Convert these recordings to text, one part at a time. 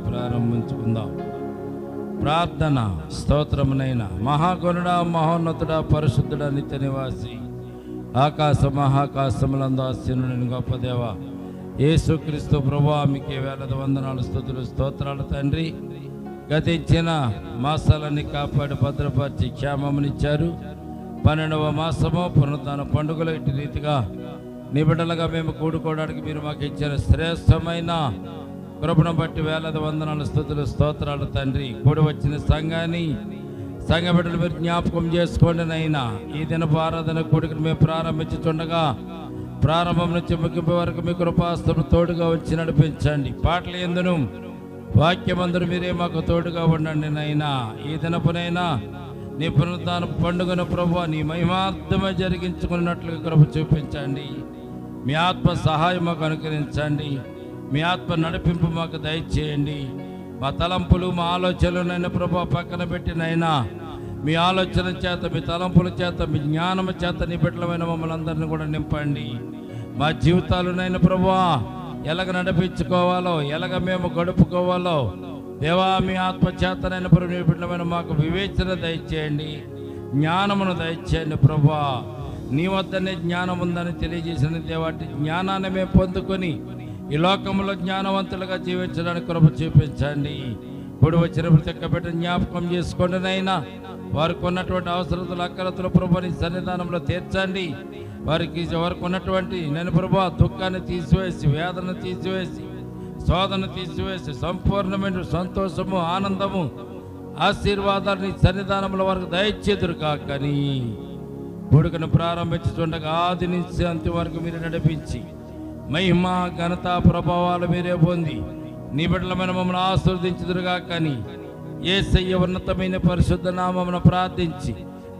ప్రారంభించుకుందాం. ప్రార్థన. స్తోత్రమునైన మహాగణుడా, మహోన్నతుడా, పరిశుద్ధుడా, నిత్య నివాసి, ఆకాశ మహాకాశములందు ఆసీనుడైన గొప్ప దేవ యేసుక్రీస్తు ప్రభువా, మీకే వేలది వందనాలు, స్తుతులు, స్తోత్రాలు తండ్రి. గతించిన మాసాలన్నీ కాపాడి భద్రపరిచి క్షేమమునిచ్చారు. 12వ మాసము పునరుత్థాన పండుగలు ఇటు రీతిగా నిబిడలుగా మేము కూడుకోవడానికి మీరు మాకు ఇచ్చిన శ్రేష్టమైన కృపను బట్టి వేలది వందనాలు, స్తుతులు, స్తోత్రాలు తండ్రి. కూడి వచ్చిన సంఘాన్ని, సంఘ బిడ్డలు మీరు జ్ఞాపకం చేసుకోండి నైనా. ఈ దినపు ఆరాధన కూడికను మేము ప్రారంభించుతుండగా ప్రారంభం నుంచి ముగింపు వరకు మీ కృపాస్తము తోడుగా వచ్చి నడిపించండి. పాటలు ఎందును వాక్యమందరూ మీరే మాకు తోడుగా ఉండండి నైనా. ఈ దినపునైనా నీ పునరుత్థాన పండుగను ప్రభువా నీ మహిమార్థమై జరిగించుకున్నట్లుగా కృప చూపించండి. మీ ఆత్మ సహాయం మాకు అనుకరించండి. మీ ఆత్మ నడిపింపు మాకు దయచేయండి. మా తలంపులు, మా ఆలోచనలనైనా ప్రభువా పక్కన పెట్టినైనా మీ ఆలోచన చేత, మీ తలంపుల చేత, మీ జ్ఞానము చేత నీ బిడ్డలమైన మమ్మల్ని అందరినీ కూడా నింపండి. మా జీవితాలనైనా ప్రభువా ఎలాగ నడిపించుకోవాలో, ఎలాగ మేము గడుపుకోవాలో దేవా మీ ఆత్మ చేతనైనా ప్రభు నీ బిడ్డలమైన మాకు వివేచన దయచేయండి, జ్ఞానమును దయచేయండి. ప్రభువా నీ వద్దనే జ్ఞానం ఉందని తెలియజేసిన దేవాటి జ్ఞానాన్ని మేము పొందుకొని ఈ లోకంలో జ్ఞానవంతులుగా జీవించడానికి కృప చూపించండి. ఇప్పుడు వచ్చిన ప్రతి ఒక్క బిడ్డ జ్ఞాపకం చేసుకోండి నైనా. వారికి ఉన్నటువంటి అవసరతలు, అక్కరతలు ప్రభు నీ సన్నిధానంలో తీర్చండి. వారికి ఉన్నటువంటి నేను ప్రభు దుఃఖాన్ని తీసివేసి, వేదన తీసివేసి, శోధన తీసివేసి సంపూర్ణమైన సంతోషము, ఆనందము, ఆశీర్వాదాలు నీ సన్నిధానంలో వారికి దయచేదురు కాకని కొడుకును ప్రారంభించుతుండగా ఆది నుంచి అంత్య వరకు మీరు నడిపించి మహిమ, ఘనత, ప్రభావాలు మీరే పొంది నీ బిడ్డలమైన మమ్మల్ని ఆశీర్వదించుదురుగా కానీ యేసయ్య ఉన్నతమైన పరిశుద్ధ నామమున ప్రార్థించి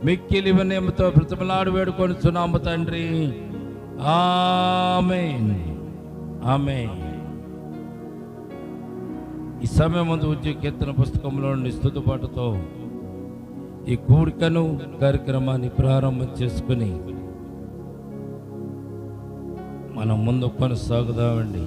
మిక్కిలి వినయముతో బ్రతిమలాడి వేడుకొనుచున్నాము తండ్రి. ఆమేన్, ఆమేన్. ఈ సమయం ముందు ఉద్యోగ కీర్తన పుస్తకంలో నుండి స్తుతిపాటుతో ఈ కూడికను కార్యక్రమాన్ని ప్రారంభం చేసుకుని మనం ముందు కొనసాగుదామండి.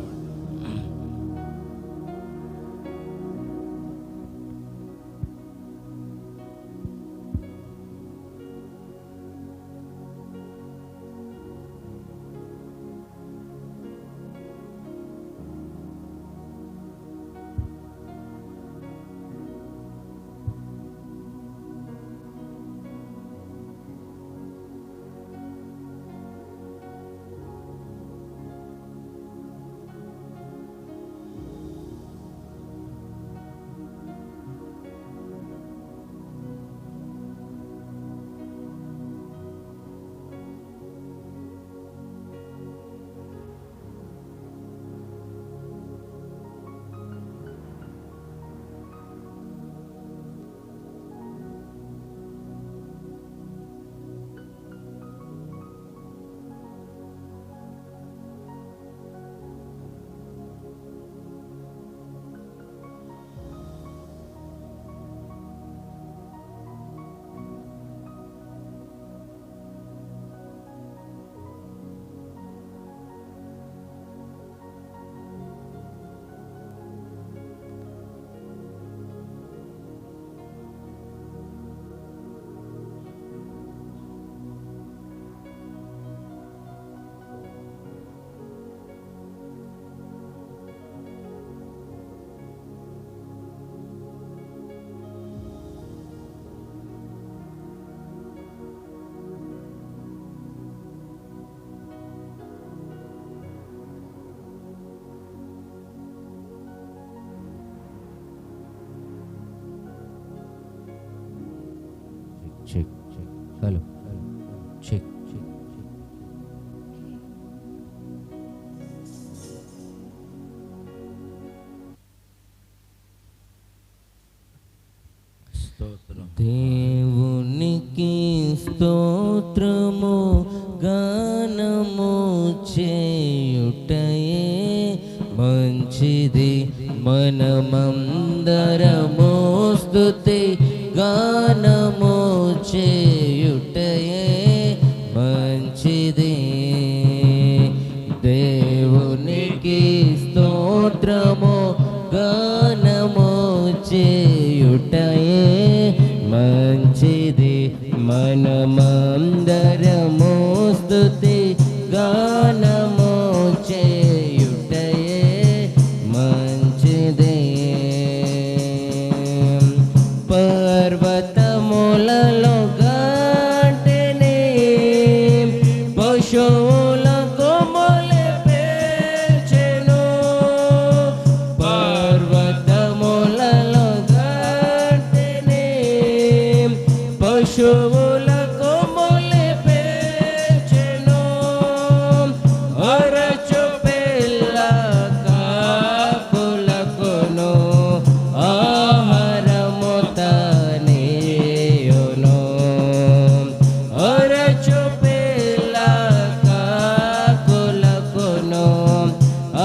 Check check hello check check స్తోత్రం. దేవునికి స్తోత్రము, గానము చేయుటయే మంచిది. మనమందరము స్తుతి గానము చేయుటయే మంచిది. దేవునికి స్తోత్రము, గానము గానము చేయుటయే మంచిది మనమందరము స్తుతి గానము చేయుటయే మంచిది పర్వతములలో గంటెని పశువులకు మొలపెల్చెను పర్వతములలో గంటెని పశువులకు మొలపెల్చెను అరచు పిల్ల కాకులకును ఆహారము తనేయును అరచు పిల్ల కాకులకును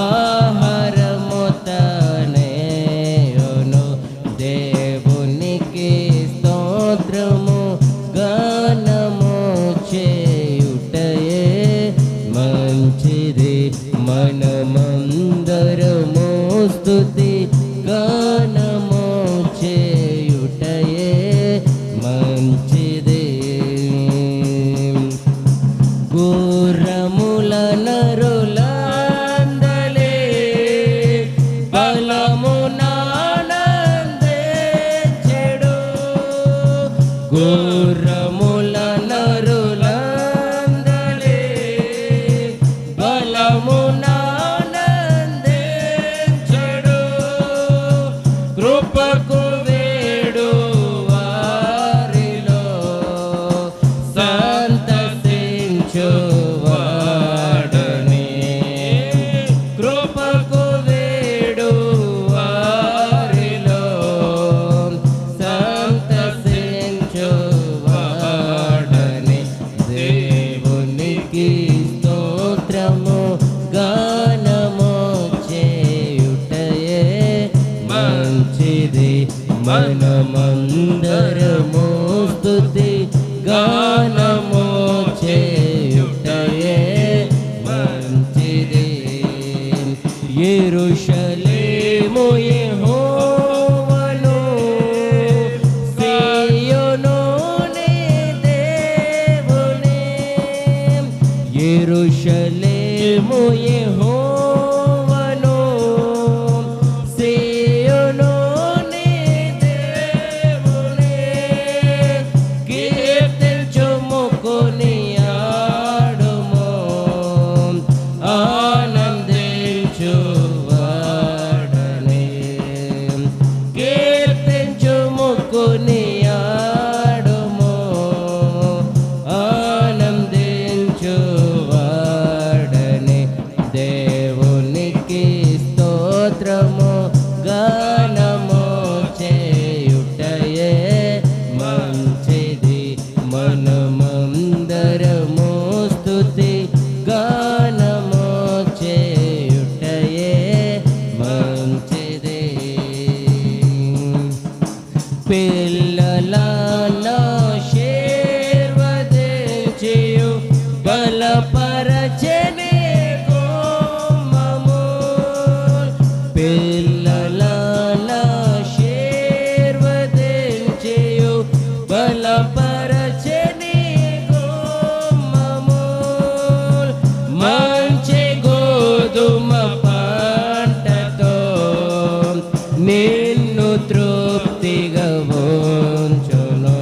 ఆహారము తనేయును దేవునికి స్తోత్రము గానము చేయుటయే మంచిది మనమందరము స్తుతి గానము చేయుటయే మంచిది గుర్రముల నరులందలే బలమునానందించెడు గుర్రముల నరులందలే బలమునానందించెడు కృపకు వేడు వారిలో సంతసించువాడని కృపకు వేడు వారిలో సంతసించువాడని దేవునికి స్తోత్రము గానము చేయుటయే మంచిది మనమందరము స్తుతి గానము చేయుటయే మంచిది యెరూషలేము యెహోవాను సీయోను నీ దేవుని యెరూషలేము యెహోవాను సీయోను నీ దేవుని కీర్తించుము కొనియాడుము ఆనందించువాడని కీర్తించుము కొనియాడుము ఆనందించువాడని దేవునికి స్తోత్రము గానము చేయుటయే మంచిది మనమందరము స్తుతి గానము చేయుటయే మంచిది పిల్లలను ఆశీర్వదించియు బలపరచెని కొమ్మము పిల్లలను ఆశీర్వదించియు బలపరచెని కొమ్మము మంచి గోధుమ పంటతో నిన్ను తృప్తిగా ఉంచును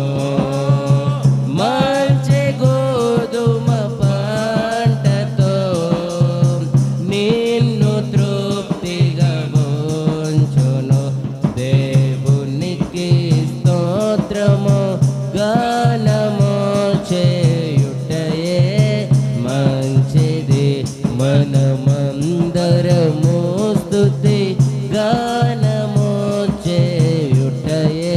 మంచి గోధుమ పంటతో నిన్ను తృప్తిగా ఉంచును దేవునికి స్తోత్రము గానము చేయుటయే మంచిది మనమందరము స్తుతి గానము చేయుటయే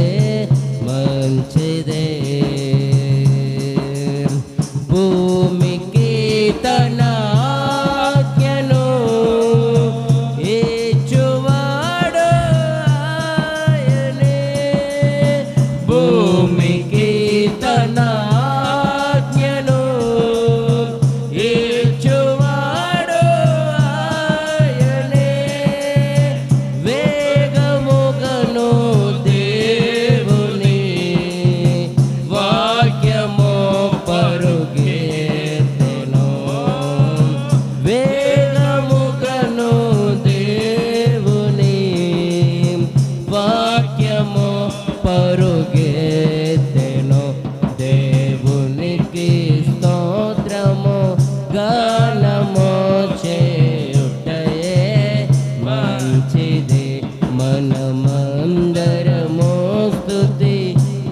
మనమందరము స్తుతి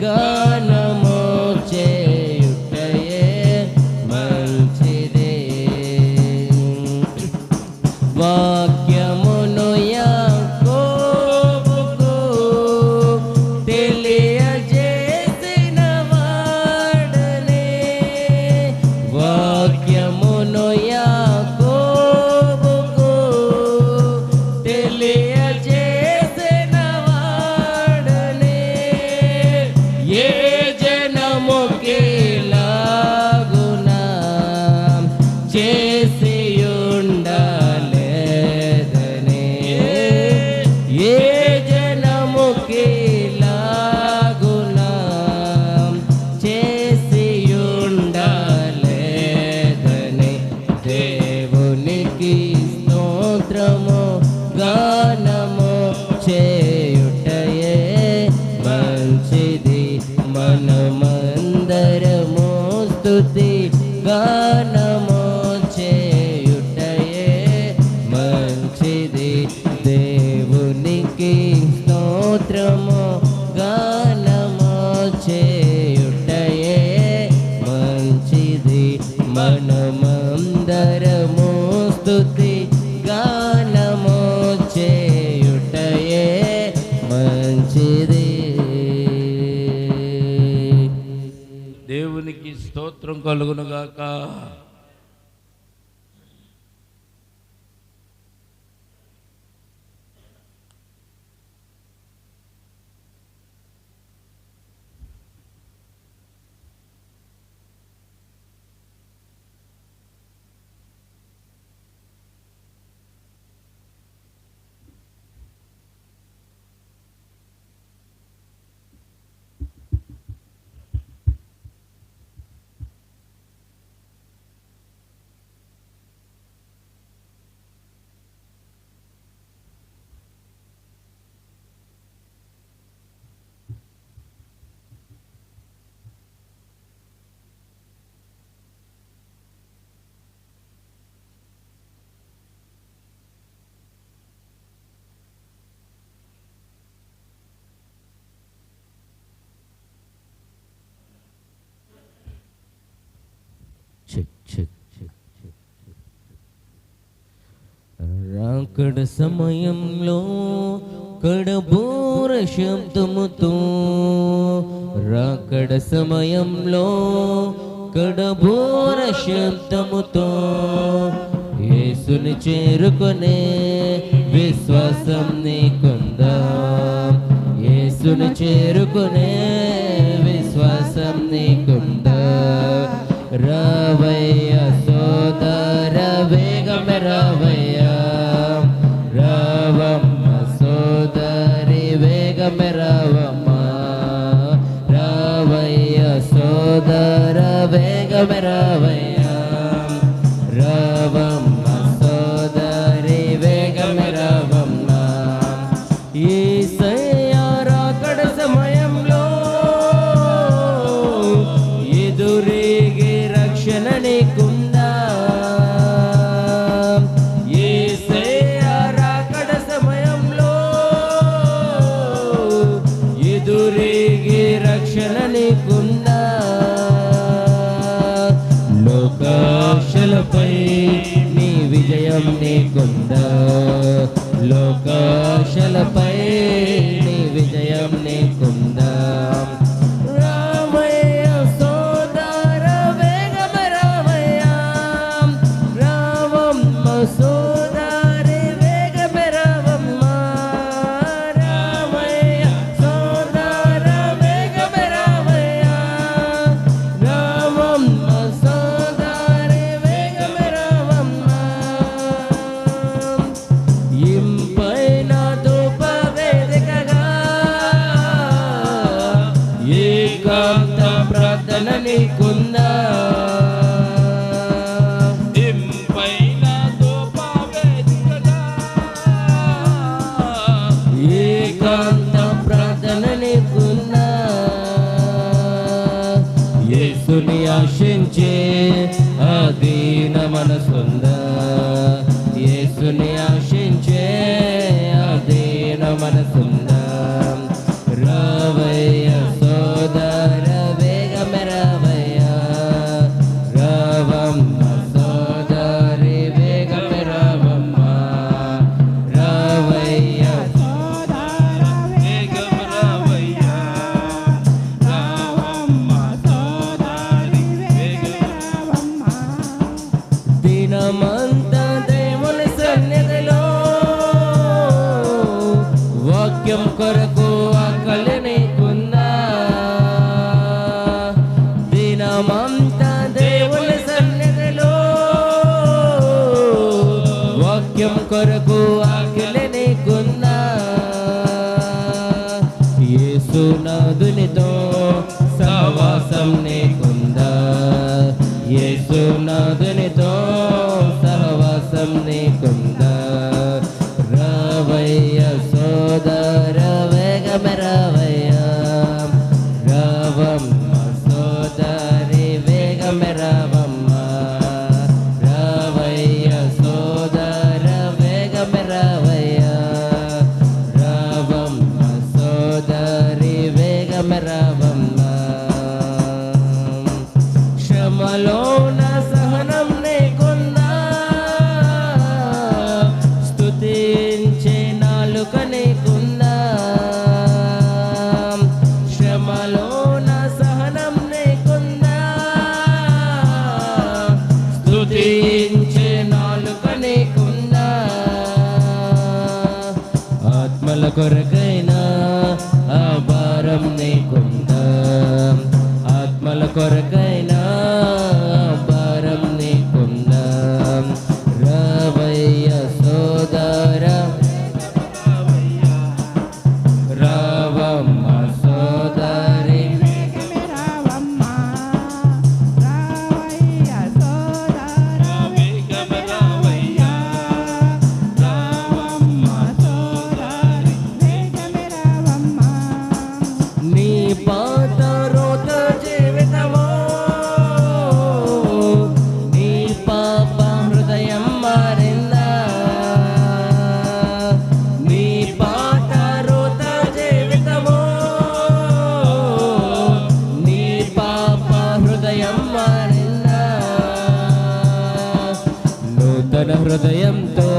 గానము చేయుటయే మంచిదే. వాక్యమును యాకోబుకు తెలియజేసిన వాడనే, వాక్యమును యాకోబుకు తెలియజేసిన వాడనే, ఏ జనముకిలాగునా చేసి ఉండలేదనే, ఏ జనముకిలాగునా చేసి ఉండలేదనే. దేవునికి స్తోత్రము గానము చేయుటయే మంచిది. మనమందరము స్తుతి గానము చేయుటయే మంచిది. దేవునికి స్తోత్రము గానము చేయుటయే మంచిది. మనమందరము స్తుతి గానము చేయుటయే మంచిది. దేవునికి స్తోత్రం కలుగునుగాక. రాకడ సమయంలో కడబోర శబ్దముతో, రాకడ సమయంలో కడబోర శబ్దముతో యేసుని చేరుకునే విశ్వాసం నీకుందాం. యేసుని చేరుకునే విశ్వాసం నీకుందా. రావయ్య సోదర వేగమే రావయ్య, రావమ్మ సోదరి వేగమే రావమ్మ, రావయ్య సోదర వేగమే రావయ్య, రావమ్మ సోదరి వేగమే రావమ్మ. యేసయ్య రాకడ సమయంలో ఎదురేగే రక్షణ నీకుందా. యేసయ్య రాకడ సమయంలో ఎదురేగే రక్షణ నీకుందా. లోకాశలపై నీ విజయం నీకుందా. లోకాశలపై నీ విజయం నీకుందా. రామయ్య సోదర వేగమే రామయ్య, రామమ్మ సోదరి వేగమే రామమ్మ, రామయ్య సోదర వేగమే రామయ్య, రామమ్మ సోదరి వేగమే రామమ్మ. ఇంపైన ధూప వేదికగా ఏకాంత ప్రార్థన నీకుందా. ఇంపైన ధూప వేదికగా ఏకాంత ప్రార్థన నీకుందా. యేసుని ఆశించే అదీన మనసుందా. యేసుని ఆశించే అదీన మనసుందా. కొరకు ఆకలి నీకుందా? దినమంతా దేవుని సన్నిధిలో వాక్యం కొరకు ఆకలి నీకుందా? యేసునాథునితో సహవాసం నీకుందా? యేసునాథునితో సహవాసం నీకుందా? రావయ్య సోదర వేగమే రావయ్య, రావమ్మ సోదరి వేగమే రావమ్మ, రావయ్య సోదర వేగమే రావయ్య, రావమ్మ సోదరి వేగమే రావమ్మ. శ్రమలోన సహనం నీకుందా? స్తుతించే నాలుక నీకుందా? శ్రమలోన సహనం నీకుందా? స్తుతించే నాలుక నీకుందా? ఆత్మల కొరకైనా ఆ భారం నీకుందా? ఆత్మల కొరకైనా భారం నీకుందా? రావయ్య సోదర, రావమ్మ సోదరి, నీ పాత రోత జీవితమో, నీ పాప హృదయం మారిందా? నీ పాత రోత జీవితమో, నీ పాప హృదయం మారిందా? నూతన హృదయంతో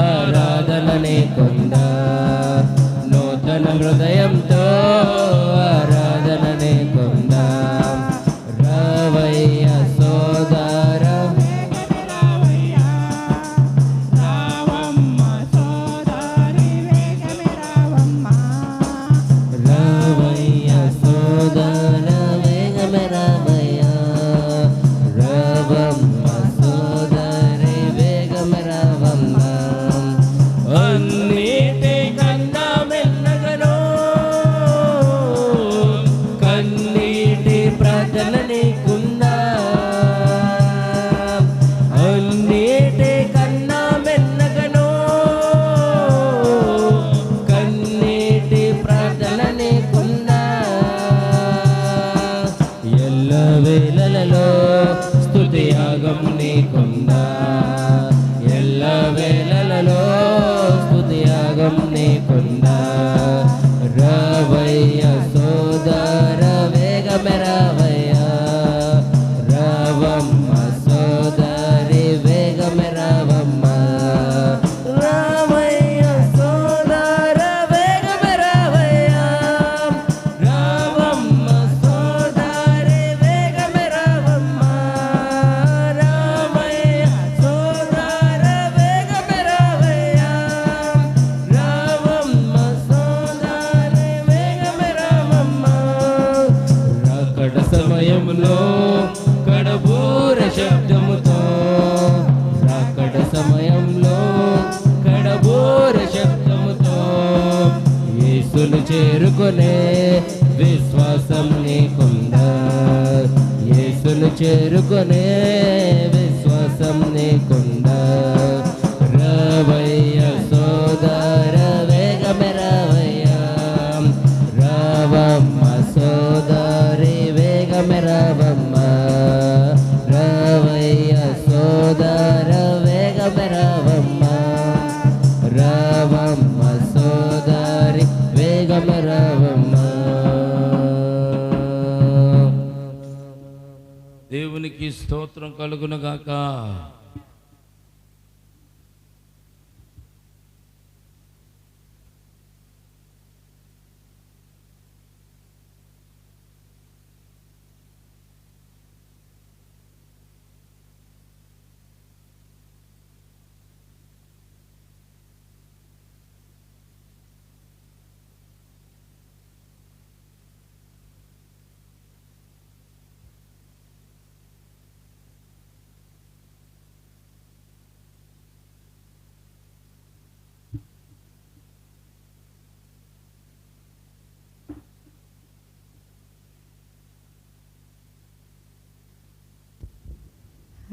ఆరాధన నీకుందా? నూతన హృదయంతో ఆరాధన నీకుందా? రావయ్య సోదర, రావయ్య సోదర వేగమే రావయ్య, రావమ్మ సోదరి వేగమే రావమ్మ. అన్నిటికన్నా మెల్లగనో కన్నీటి ప్రార్థన నీకుందా? అన్నిటికన్నా మెల్లగనో కన్నీటి ప్రార్థన నీకుందా? ఎల్ల వేళలలో స్తుతి యాగం నీకుందా? ఎల్ల వేళలలో స్తుతి యాగం నీకుందా? రావయ్య సోదర వేగమే రావయ్య, రావమ్మ సోదరి వేగమే రావమ్మ, రావయ్య సోదర వేగమే రావయ్య, రావమ్మ సోదరి వేగమే రావమ్మ, రావయ్య సోదర వేగమే రావయ్య, రావమ్మ సోదరి వేగమే రావమ్మ. రాకడ సమయంలో కడబూర శబ్దముతో, రాకడ సమయంలో కడబూర శబ్దముతో యేసును చేరుకునే విశ్వాసం నీకుందా? యేసును చేరుకునే విశ్వాసం నీకుందా? రావయ్య సోదర వేగమే రావయ్య, రావమ్మ సోదరి వేగమే రావమ్మ, రావయ్య సోదర వేగమే రావమ్మ, రావమ్మ సోదరి వేగమే రావమ్మ. దేవునికి స్తోత్రం కలుగునుగాక.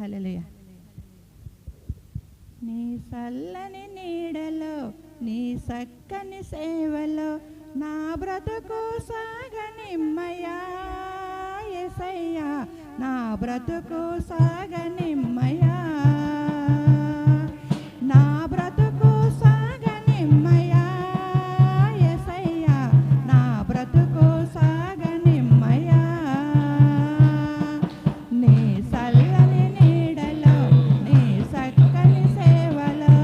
హల్లెలూయా. నీ చల్లని నీడలో నీ చక్కని సేవలో నా బ్రతుకు సాగనిమ్మయ్యా యేసయ్యా, నా బ్రతుకు సాగనిమ్మయ్యా, నా బ్రతుకు సాగనిమ్మయ్యా యేసయ్యా, నా బ్రతుకు సాగనిమ్మయ్యా. నీ చల్లని నీడలో నీ చక్కని సేవలో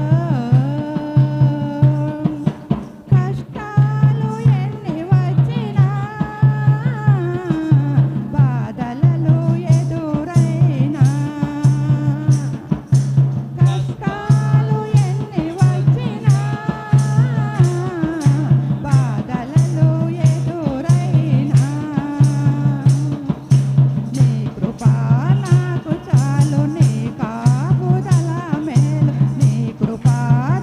కష్టాలు ఎన్ని వచ్చినా బాధలలో ఎదురైనా, కష్టాలు ఎన్ని వచ్చినా బాధలలో ఎదురైనా, నీ కృపా నాకు చాలు, నీ కాపుదల మేలు, నీ కృపా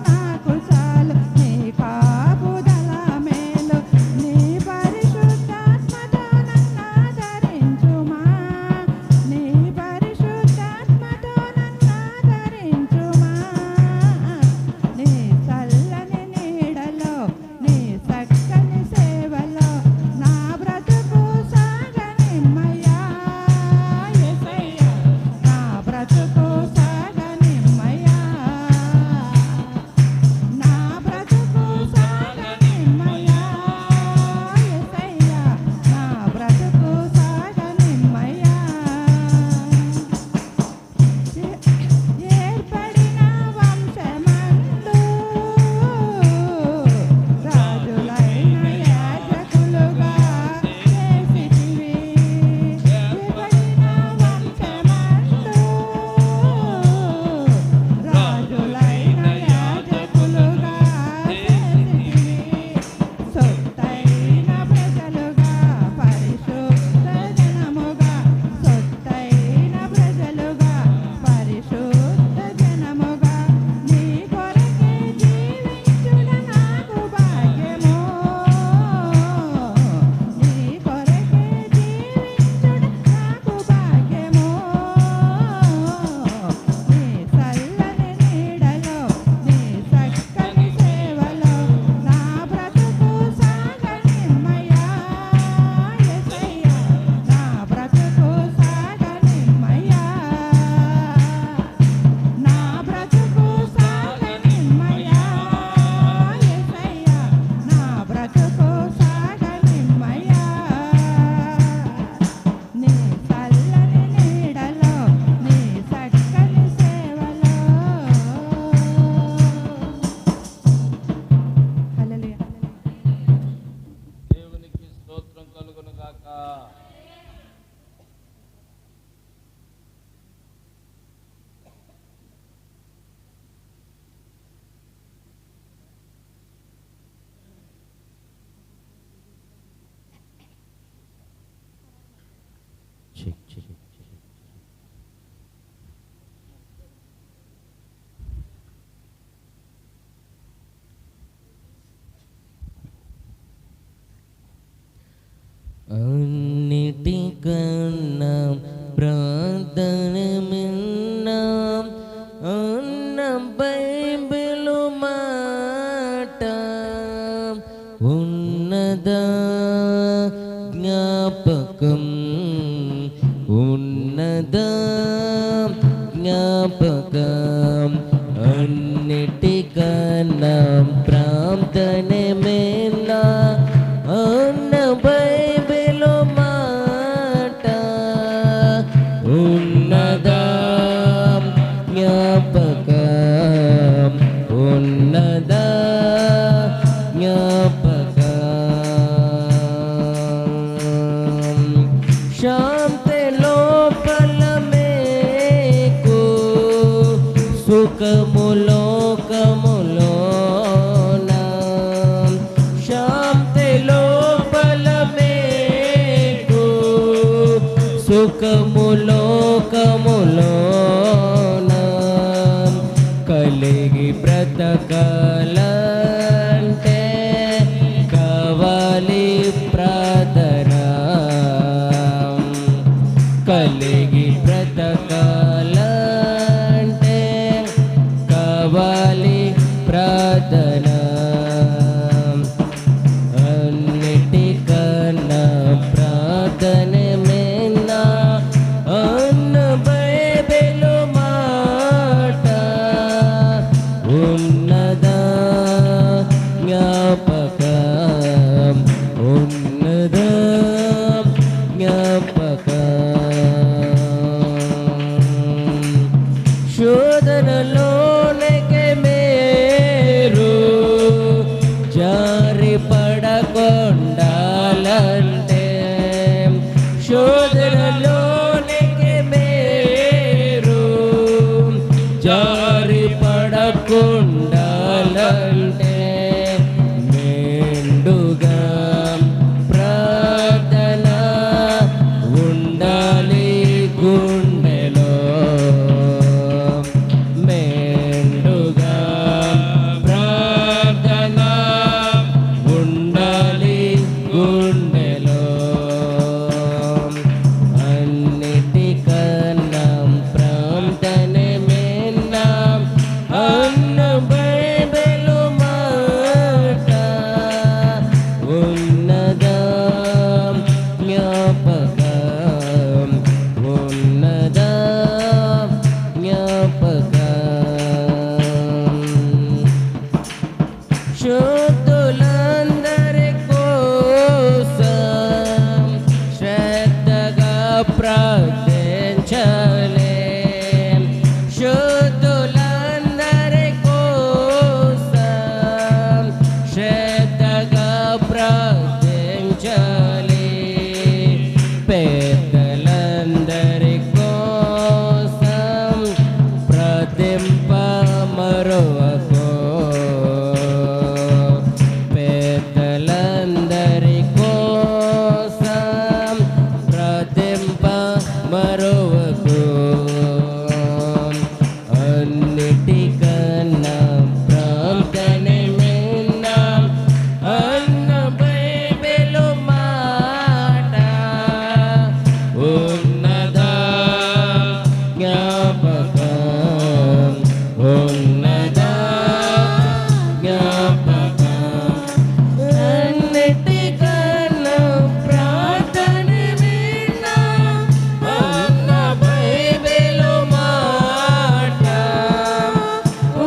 నాకు చాలు, నీ కాపుదల మేలు, నీ పరిశుద్ధాత్మతో నన్నాదరించుమా, నీ పరిశుద్ధాత్మతో నన్నాదరించుమా. నీ చల్లని నీడలో నీ చక్కని సేవలో నా బ్రతుకు సాగనిమ్మయ్యా యేసయ్యా, నా బ్రతుకు సాగనిమ్మయ్యా, నా బ్రతుకు సాగనిమ్మయ్యా యేసయ్యా, నా బ్రతుకు సాగనిమ్మయ్యా. ఏర్పడిన వంశమందు రాజులైన యాజకులుగా చేసితివి, ఏర్పడిన వంశమందు రాజులైన యాజకులుగా చేసితివి, సొత్తైన ప్రజలుగా పరిశుద్ధ జనముగా, సొత్తైన ప్రజలుగా పరిశుద్ధ జనముగా, నీ కొరకే జీవించుట నాకు భాగ్యము, నీ కొరకే జీవించుట నాకు భాగ్యము. నీ చల్లని నీడలో నీ చక్కని సేవలో నా బ్రతుకు సాగనిమ్మయ్యా యేసయ్యా, నా బ్రతుకు సాగనిమ్మయ్యా, నా బ్రతుకు సాగనిమ్మయ్యా యేసయ్యా, నా బ్రతుకు సాగనిమ్మయ్యా. నీ చల్లని నీడలో నీ చక్కని సేవలో. హల్లెలూయా. దేవునికి స్తోత్రం కలుగును గాక. అన్నిటికన్నా ప్రార్థనమిన్నా అన్న బైబిలు మాట ఉన్నదా జ్ఞాపకం, ఉన్నదా జ్ఞాపకం, అన్నిటికన్నా ప్రార్థనమిన్నా అన్న బైబిలు మాట ఉన్నదా జ్ఞాపకం, ఉన్నదా జ్ఞాపకం. శాంతి లోపల మీకు సుఖము లోకములోన, శాంతి లోపల మీకు సుఖము లోకములోన, కలిగి బ్రతకాలంటే కావాలి ప్రార్థన, కలిగి బ్రతకాల గుండెలో అన్నిటికన్నా ప్రార్థనే మిన్నా అన్న బైబిలు మాట ఉన్నదా జ్ఞాపకం ఉన్నదా జ్ఞాపకం శుద్ధులందరి కోసం శ్రద్ధగా ప్రార్థించాలి శుద్ధులందరి కోసం శ్రద్ధగా ప్రార్థించాలి పెద్దలందరి కోసం ప్రార్థింప మరొకో పెద్దలందరి కోసం ప్రార్థింప మరొకో అన్నిటికన్నా ప్రార్థనే మిన్నా అన్న బైబిలు మాట ఉన్నదా జ్ఞాపకం ఉన్నదా జ్ఞాపకం అన్నిటికన్నా ప్రార్థనే మిన్నా అన్న బైబిలు మాట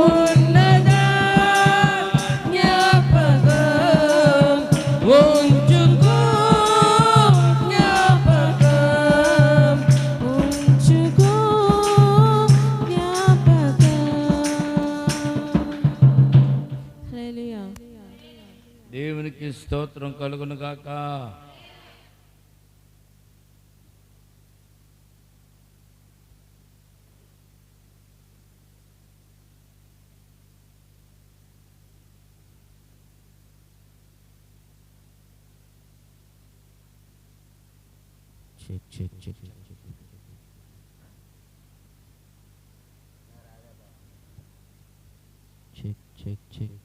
ఉన్నదా జ్ఞాపకం ఉంచుకో జ్ఞాపకం ఉంచుకో జ్ఞాపకం. హల్లెలూయా. దేవునికి స్తోత్రం కలుగును గాక. Check check check check check check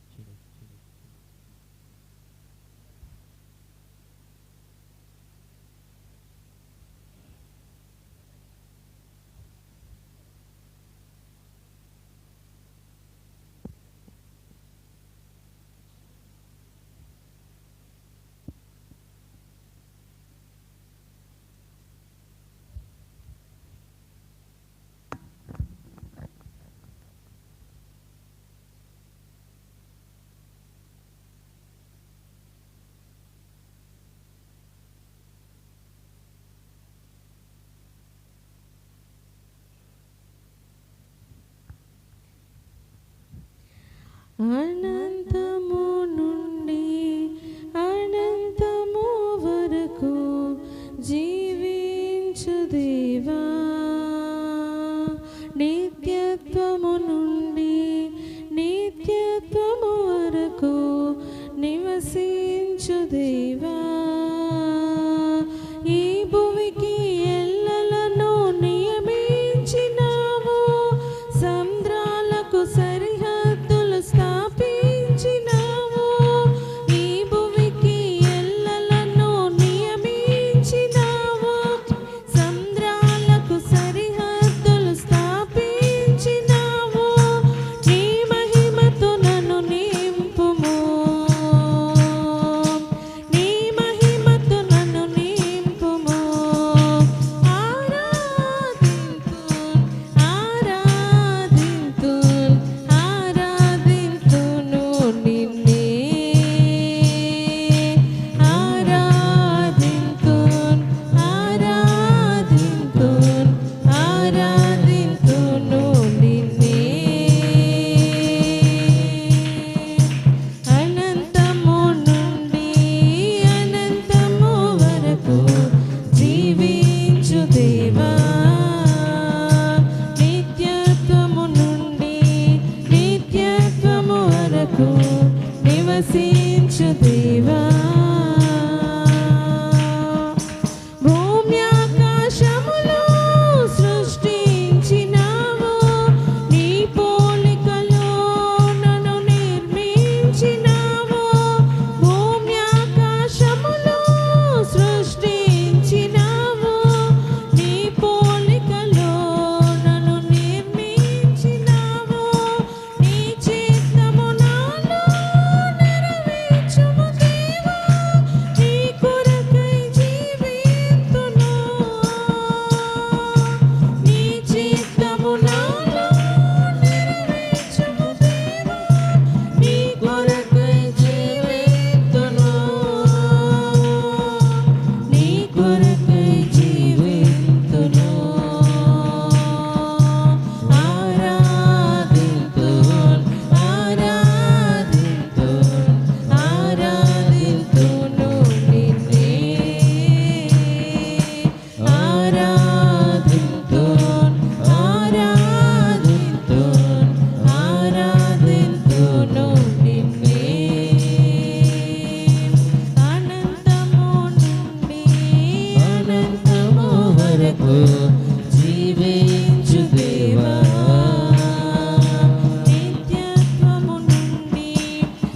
అనంతము నుండి అనంతము వరకు జీవించు దేవా నిత్యత్వము నుండి నిత్యత్వము వరకు నివసించు దేవా ఈ భూమికి ఎల్లలను నియమించినావు సంద్రాలకు సరిహద్దులు స్థాపించినావు ఈ భూమికి ఎల్లలను నియమించినావు సంద్రాలకు సరిహద్దులు స్థాపించినావు నీ మహిమతో నన్ను నింపుము నీ వరకు జీవించు దేవా, నిత్యత్వము నుండి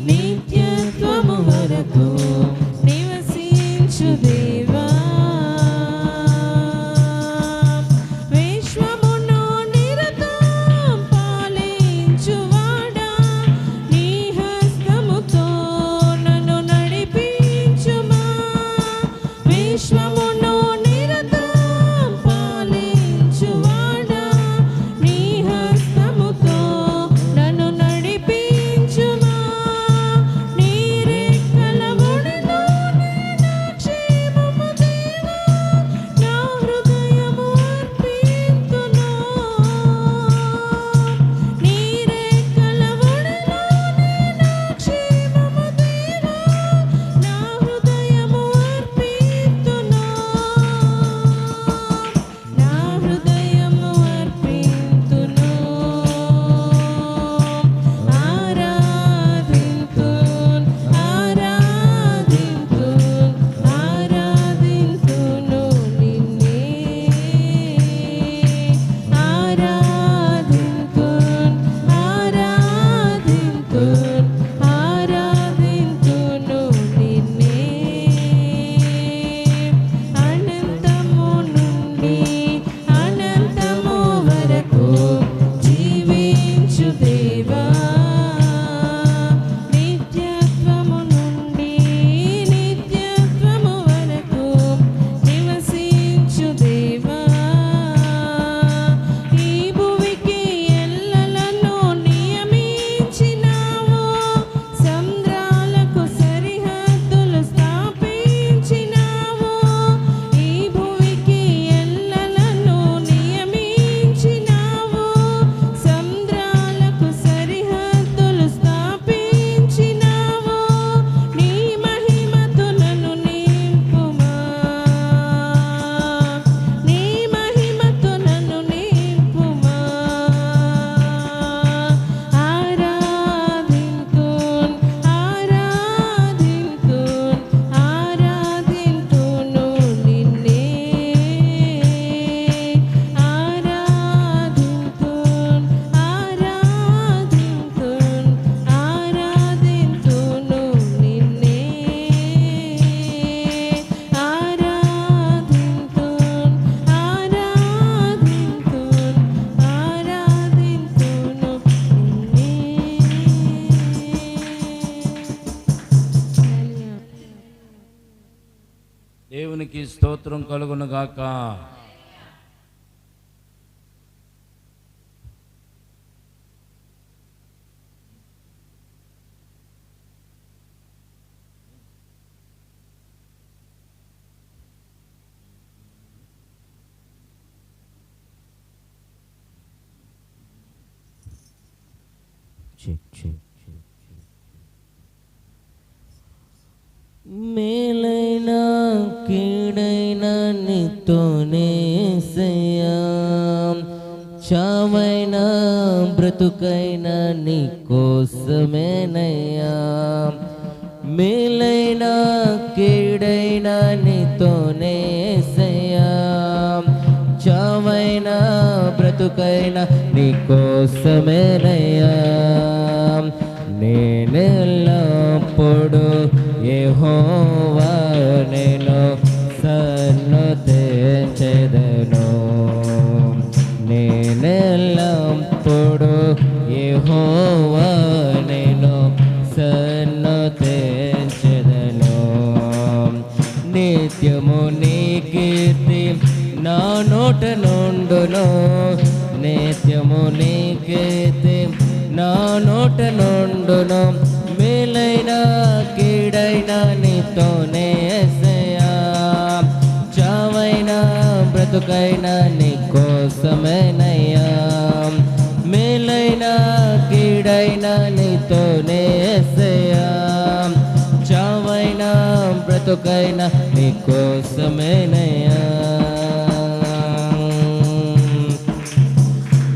నిత్యత్వము వరకు నివసించు దేవా, విశ్వమును నిరతం పాలించువాడా, నీ హస్తముతో నన్ను నడిపించుమా. విశ్వమును నిరతం పాలించువాడా, నీ హస్తముతో నన్ను నడిపించుమా. నీ రెక్కల ఒడిలోనే నా క్షేమము దేవా, నా హృదయము అర్పింతును. నీ రెక్కల ఒడిలోనే నా క్షేమము దేవా, నా హృదయము అర్పింతును. నా హృదయము అర్పింతును. ఆరాధింతున్, ఆరాధింతున్, ఆరాధింతును నిన్నే. ఆరాధింతున్, ఆరాధింతున్, ఆరాధింతును నిన్నే. అనంతము నుండి అనంతము వరకు జీవించు దేవా, నిత్యత్వము నుండి నిత్యత్వము వరకు నివసించు దేవా. ఈ భువికి ఎల్లలను నియమించినావు, సముద్రాలకు సరిహద్దులు స్థాపించినావు. ఈ భువికి ఎల్లలను నియమించినావు, సముద్రాలకు సరిహద్దులు స్థాపించినావు. నీ మహిమతో నన్ను నింపుమా, నీ మహిమతో నన్ను నింపుమా. ఆరాధింతున్, ఆరాధింతున్, ఆరాధింతును నిన్నే. ఆరాధింతున్, ఆరాధింతున్, ఆరాధింతును నిన్నే. ఆరాధింతున్, ఆరాధింతున్, ఆరాధింతును నిన్నే. దేవునికి స్తోత్రం కలుగును గాక. Check check check. మేలైన కీడైన నీతోనే యేసయ్యా, చావైన బ్రతుకైన నీ కోసమేనయ్యా. మేలైన కీడైన నీతోనే యేసయ్యా, చావైన బ్రతుకైన నీ కోసమేనయ్యా. నేనెల్లప్పుడు యెహోవా నేను సన్నుతించెదను. నేనెల్లప్పుడు యెహోవా నేను సన్నుతించెదను. నిత్యము నీ కీర్తి నా నోట నుండును, నిత్యము నీ కీర్తి నా నోట నుండును. మేలైన కీడైన నీతోనే యేసయ్యా, చావైన బ్రతుకైన నీ కోసమేనయ్యా. మేలైన కీడైన నీతోనే యేసయ్యా, చావైన బ్రతుకైన నీ కోసమేనయ్యా.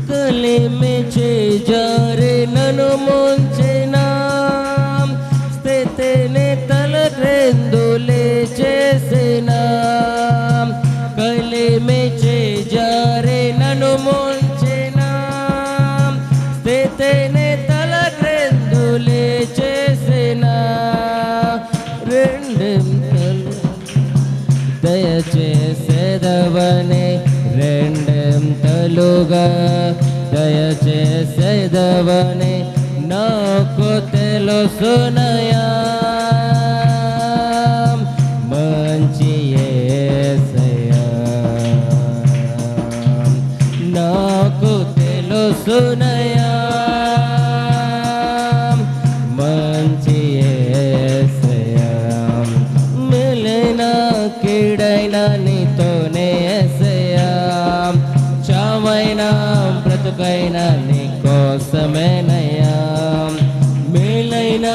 కలిమి చేజారి నన్ను ముంచిన స్థితిని తలక్రిందులే చేసిన. కలిమి దయచేసేదవని రెండింతలుగా దయచేసేదవని నాకు తెలుసునయా మంచి యేసయ్యా నాకు తెలుసునయా మంచి యేసయ్యా మిలిన కీడైన నీతోనే యేసయ్యా చావైనా బ్రతుకైనా నీ కోసమేనయ్యా మేలైన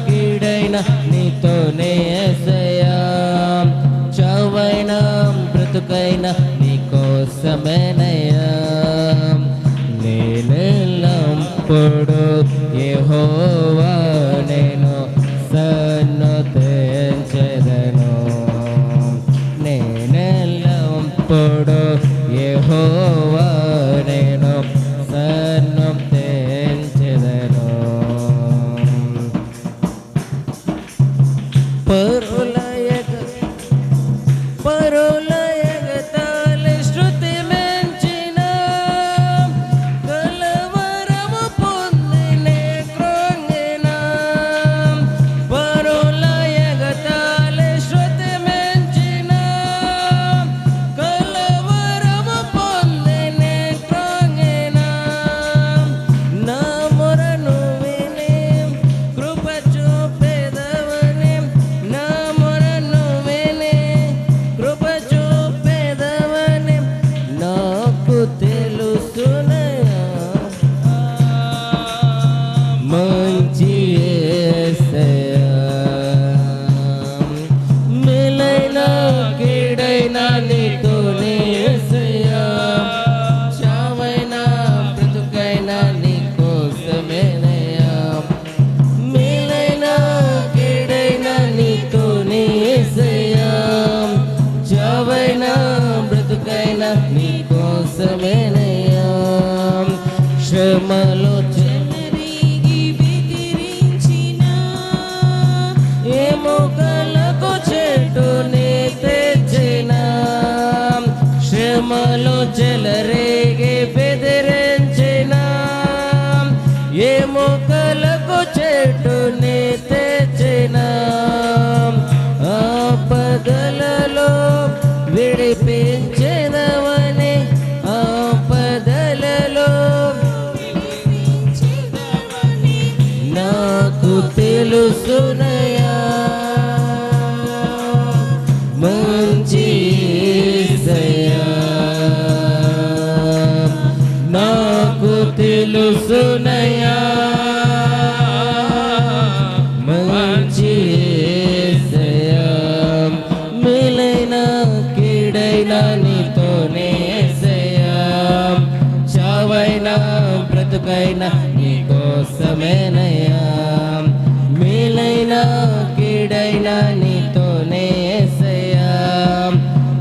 కీడైన నీతోనే యేసయ్యా చావైనా బ్రతుకైనా నీ కోసమేనయ్యా నేనెల్లప్పుడు యెహోవా నేను సన్నుతించెదను నేనెల్లప్పుడు యెహోవా నేను సన్నుతించెదను పరులయగతాలి శృతి మెంచిన కలవరము పొందినే క్రోంగిన పరులయగతాలి శృతి మెంచిన కలవరము పొందినే క్రోంగిన నా మొరను విని కృప చూపెదవని నా మొరను విని కృప చూపెదవని నాకు తెలుసునయా మంచి యేసయ్యా మేలైన కీడైన నీతోనే యేసయ్యా చావైనా బ్రతుకైనా నీ కోసమేనయ్యా మేలైన కీడైన నీతోనే యేసయ్యా చావైనా బ్రతుకైనా నీ కోసమేనయ్యా శ్రమలో చెలరేగి బెదిరించిన ఎముకలకు చెట్టుని తెచ్చిన శ్రమలో చెలరేగి బెదిరించిన ఎముకలకు చెట్టుని తెచ్చిన ఆపదలలో విడిపించెదవని ఆపదలలో విడిపించెదవని నాకు తెలుసునయా మంచి యేసయ్యా నాకు తెలుసునయా మంచి యేసయ్యా మేలైన కీడైన నీతోనే యేసయ్యా చావైనా బ్రతుకైనా నీ కోసమేనయ్యా మేలైన కీడైనా నీతోనే యేసయ్యా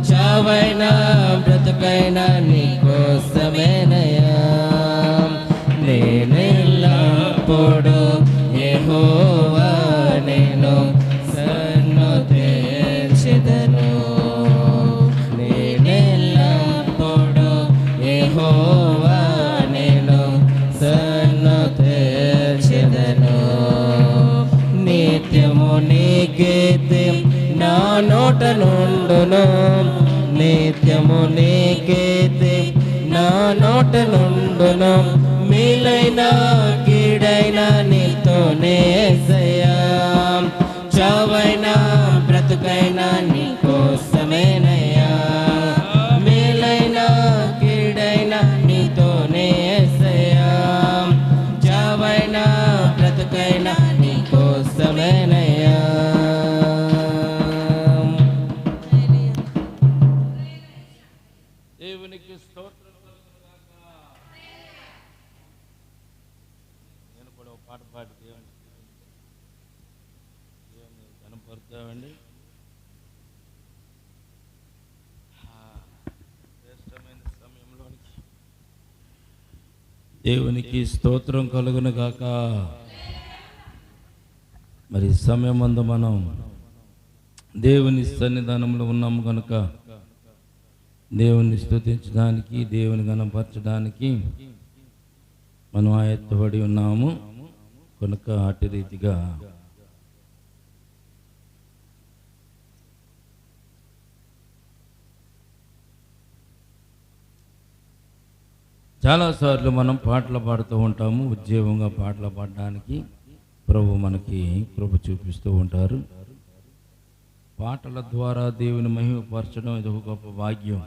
చావైనా బ్రతుకైనా నీ కోసమేనయ్యా నేనెల్లప్పుడు యెహోవా నేను సన్నుతించెదను నేనెల్లప్పుడు యెహోవా నేను సన్నుతించెదను నిత్యము నీ కీర్తి నా నోట నుండును నిత్యము నీ కీర్తి నా నోట నుండును మేలైన కీడైన నీతోనే యేసయ్యా చావైనా బ్రతుకైనా నీ కోసమేనయ్యా మేలైన కీడైన నీతోనే యేసయ్యా చావైనా బ్రతుకైనా నీ కోసమేనయ్యా దేవునికి స్తోత్రం కలుగునుగాక. నేను కూడా ఒక పాట పాడి దేవుని కనపరుద్దామండి. శ్రేష్టమైన సమయంలోనికి దేవునికి స్తోత్రం కలుగును గాక. మరి సమయం ముందు మనం దేవుని సన్నిధానంలో ఉన్నాము కనుక దేవుని స్తుతించడానికి, దేవుని గణపరచడానికి మనం ఆయత్తబడి ఉన్నాము కనుక అటు రీతిగా చాలాసార్లు మనం పాటలు పాడుతూ ఉంటాము. ఉద్యోగంగా పాటలు పాడడానికి ప్రభు మనకి కృప చూపిస్తూ ఉంటారు. పాటల ద్వారా దేవుని మహిమపరచడం ఇది ఒక గొప్ప భాగ్యం.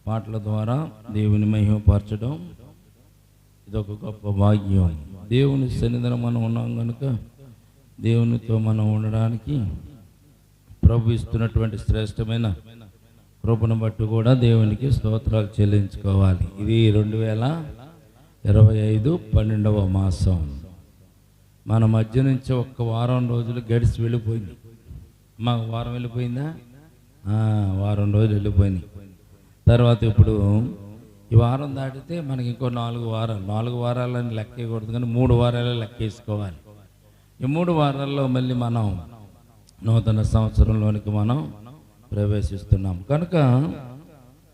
పాటల ద్వారా దేవుని మహిమపరచడం ఇది ఒక గొప్ప భాగ్యం. దేవుని సన్నిధిలో మనం ఉన్నాం కనుక దేవునితో మనం ఉండడానికి ప్రభు ఇస్తున్నటువంటి శ్రేష్టమైన కృపను బట్టి కూడా దేవునికి స్తోత్రాలు చెల్లించుకోవాలి. ఇది 2025 12వ మాసం. మన మధ్య నుంచి ఒక్క వారం రోజులు గడిచి వెళ్ళిపోయింది. మాకు వారం వెళ్ళిపోయిందా? వారం రోజులు వెళ్ళిపోయినాయి. తర్వాత ఇప్పుడు ఈ వారం దాటితే మనకి ఇంకో 4 వారాలని లెక్కేయకూడదు, కానీ 3 వారాలు లెక్కేసుకోవాలి. ఈ 3 వారాల్లో మళ్ళీ మనం నూతన సంవత్సరంలోనికి మనం ప్రవేశిస్తున్నాం కనుక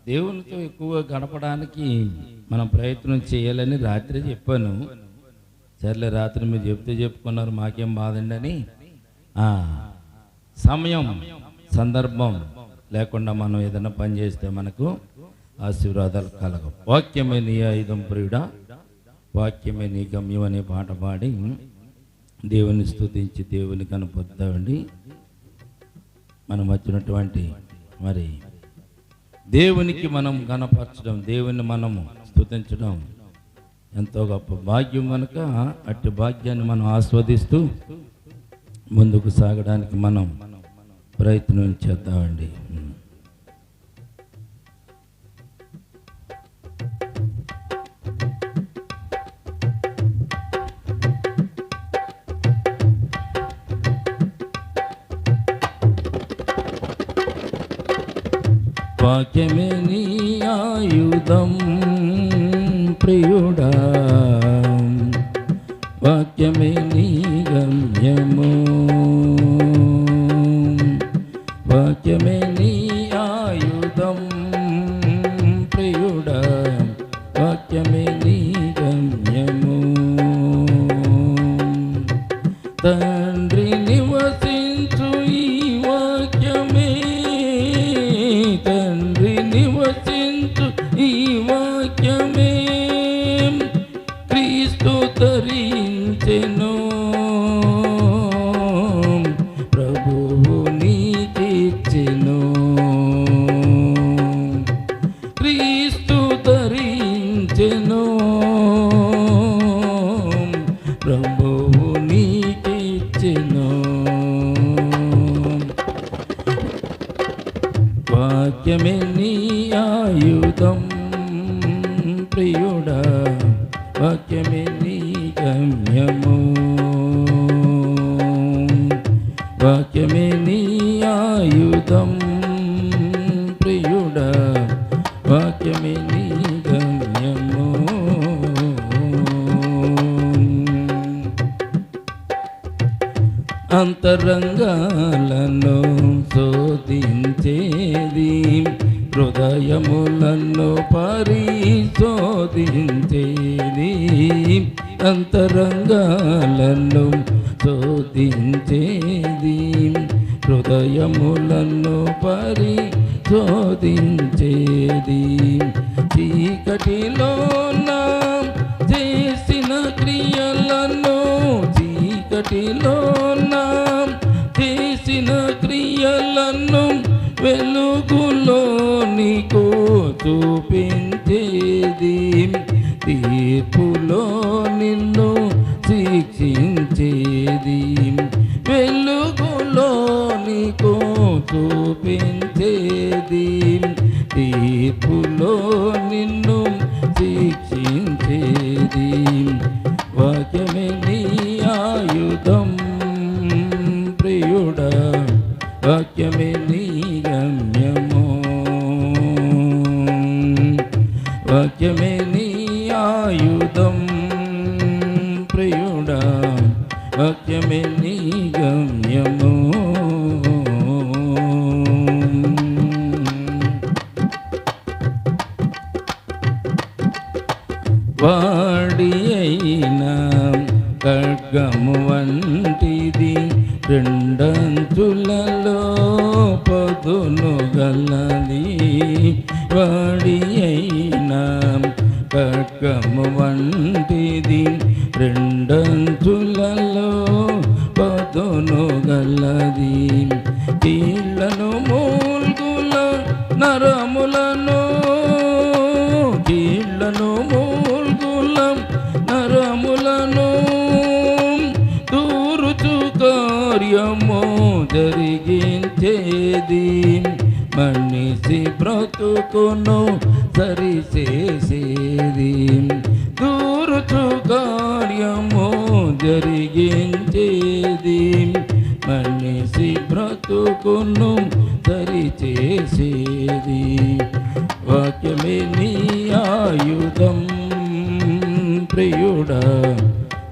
దేవునితో ఎక్కువగా గడపడానికి మనం ప్రయత్నం చేయాలని రాత్రి చెప్పాను. సర్లే, రాత్రి మీరు చెప్పుకున్నారు, మాకేం బాధండి అని. సమయం సందర్భం లేకుండా మనం ఏదైనా పని చేస్తే మనకు ఆశీర్వాదాలు కలగవు. వాక్యమే నీ ఆయుధం ప్రియుడా, వాక్యమే నీ గమ్యం అనే పాట పాడి దేవుని స్తుతించి దేవుని కనపరుద్దామండి. మనం వచ్చినటువంటి మరి దేవునికి మనం కనపరచడం, దేవుని మనము స్తుతించడం ఎంతో గొప్ప భాగ్యం కనుక అట్టి భాగ్యాన్ని మనం ఆస్వాదిస్తూ ముందుకు సాగడానికి మనం ప్రయత్నం చేద్దామండి. వాక్యమే నీ ఆయుధం ప్రియుడా, వాక్యమే నీ గమ్యము, వాక్యమే నీ ఆయుధం ప్రియుడా, వాక్యమే నీ గమ్యము. తండ్రి నివసించు ఈ వాక్యమే, తండ్రి నివసించు ఈ వాక్యమే, క్రీస్తు ధరించెను ప్రభువు నీకిచ్చెను, క్రీస్తు ధరించెను ప్రభువు నీకిచ్చెను. వాక్యమే నీ ఆయుధం ప్రియుడా, వాక్యమే నీ గమ్యము, వాక్యమే నీ ఆయుధం ప్రియుడా, వాక్యమే నీ గమ్యము. అంతరంగాలను శోధించేది, హృదయములను పరిశోధించేది, అంతరంగాలను శోధించేది, హృదయములను పరిశోధించేది, చీకటిలో నా చేసిన క్రియలను, చీకటిలో నా చేసిన క్రియలను వెలుగులో నీకు చూపించేది, తీర్పులో నిన్ను శిక్షించేది, వెలుగులో నీకు చూపించేది, తీర్పులో నిన్ను శిక్షించేది. వాక్యమే నీ ఆయుధం ప్రియుడా, వాక్యమే నీ గమ్యము, వాక్యమే నీ ఆయుధం ప్రియుడా, వాక్యమే నీ గమ్యము. ఖడ్గము వంటిది రెండంచులలో పదును గలది వాడి అయినా ఖడ్గము వంటిది రెండంచులలో పదును గలది కీళ్ళను మూల్గుల నరములను కీళ్ళను మూల్గుల నరములను దూరుచు కార్యము జరిగించేది మనిషి బ్రతుకును సరిచేసేది దూరుచు కార్యము జరిగించేది మనిషి బ్రతుకును సరిచేసేది వాక్యమే నీ ఆయుధం ప్రియుడా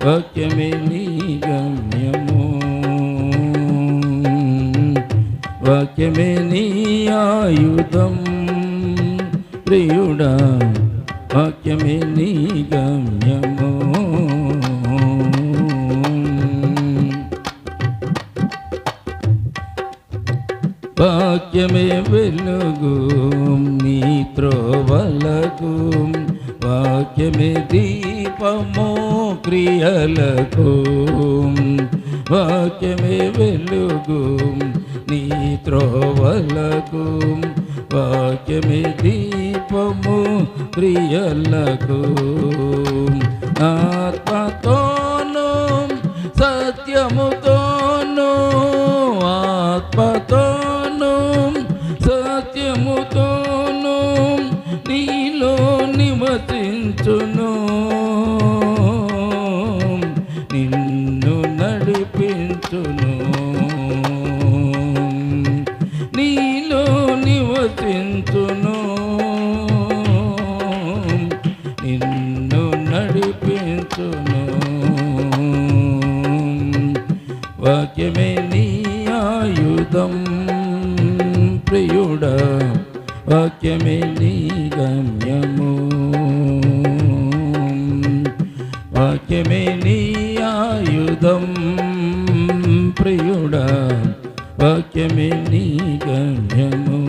వాక్యమే నీ గమ్యము వాక్యమే నీ ఆయుధం ప్రియుడా వాక్యమే నీ గమ్యము వాక్యమే వెలుగు నీ త్రోవలకు వాక్యమే దీపము క్రియలకు వాక్యమే వెలుగు నీ త్రోవలకు వాక్యమే దీపము క్రియలకు ఆత్మతోను సత్యముతోను ఆత్మతోను సత్యముతోను నీలో నివసించును నిన్ను నడిపించును నీలో నివసించును నిన్ను నడిపించును వాక్యమే నీ ఆయుధం ప్రియుడా వాక్యమే నీ గమ్యము వాక్యమే నీ ఆయుధం ప్రియుడా వాక్యమే నీ గమ్యము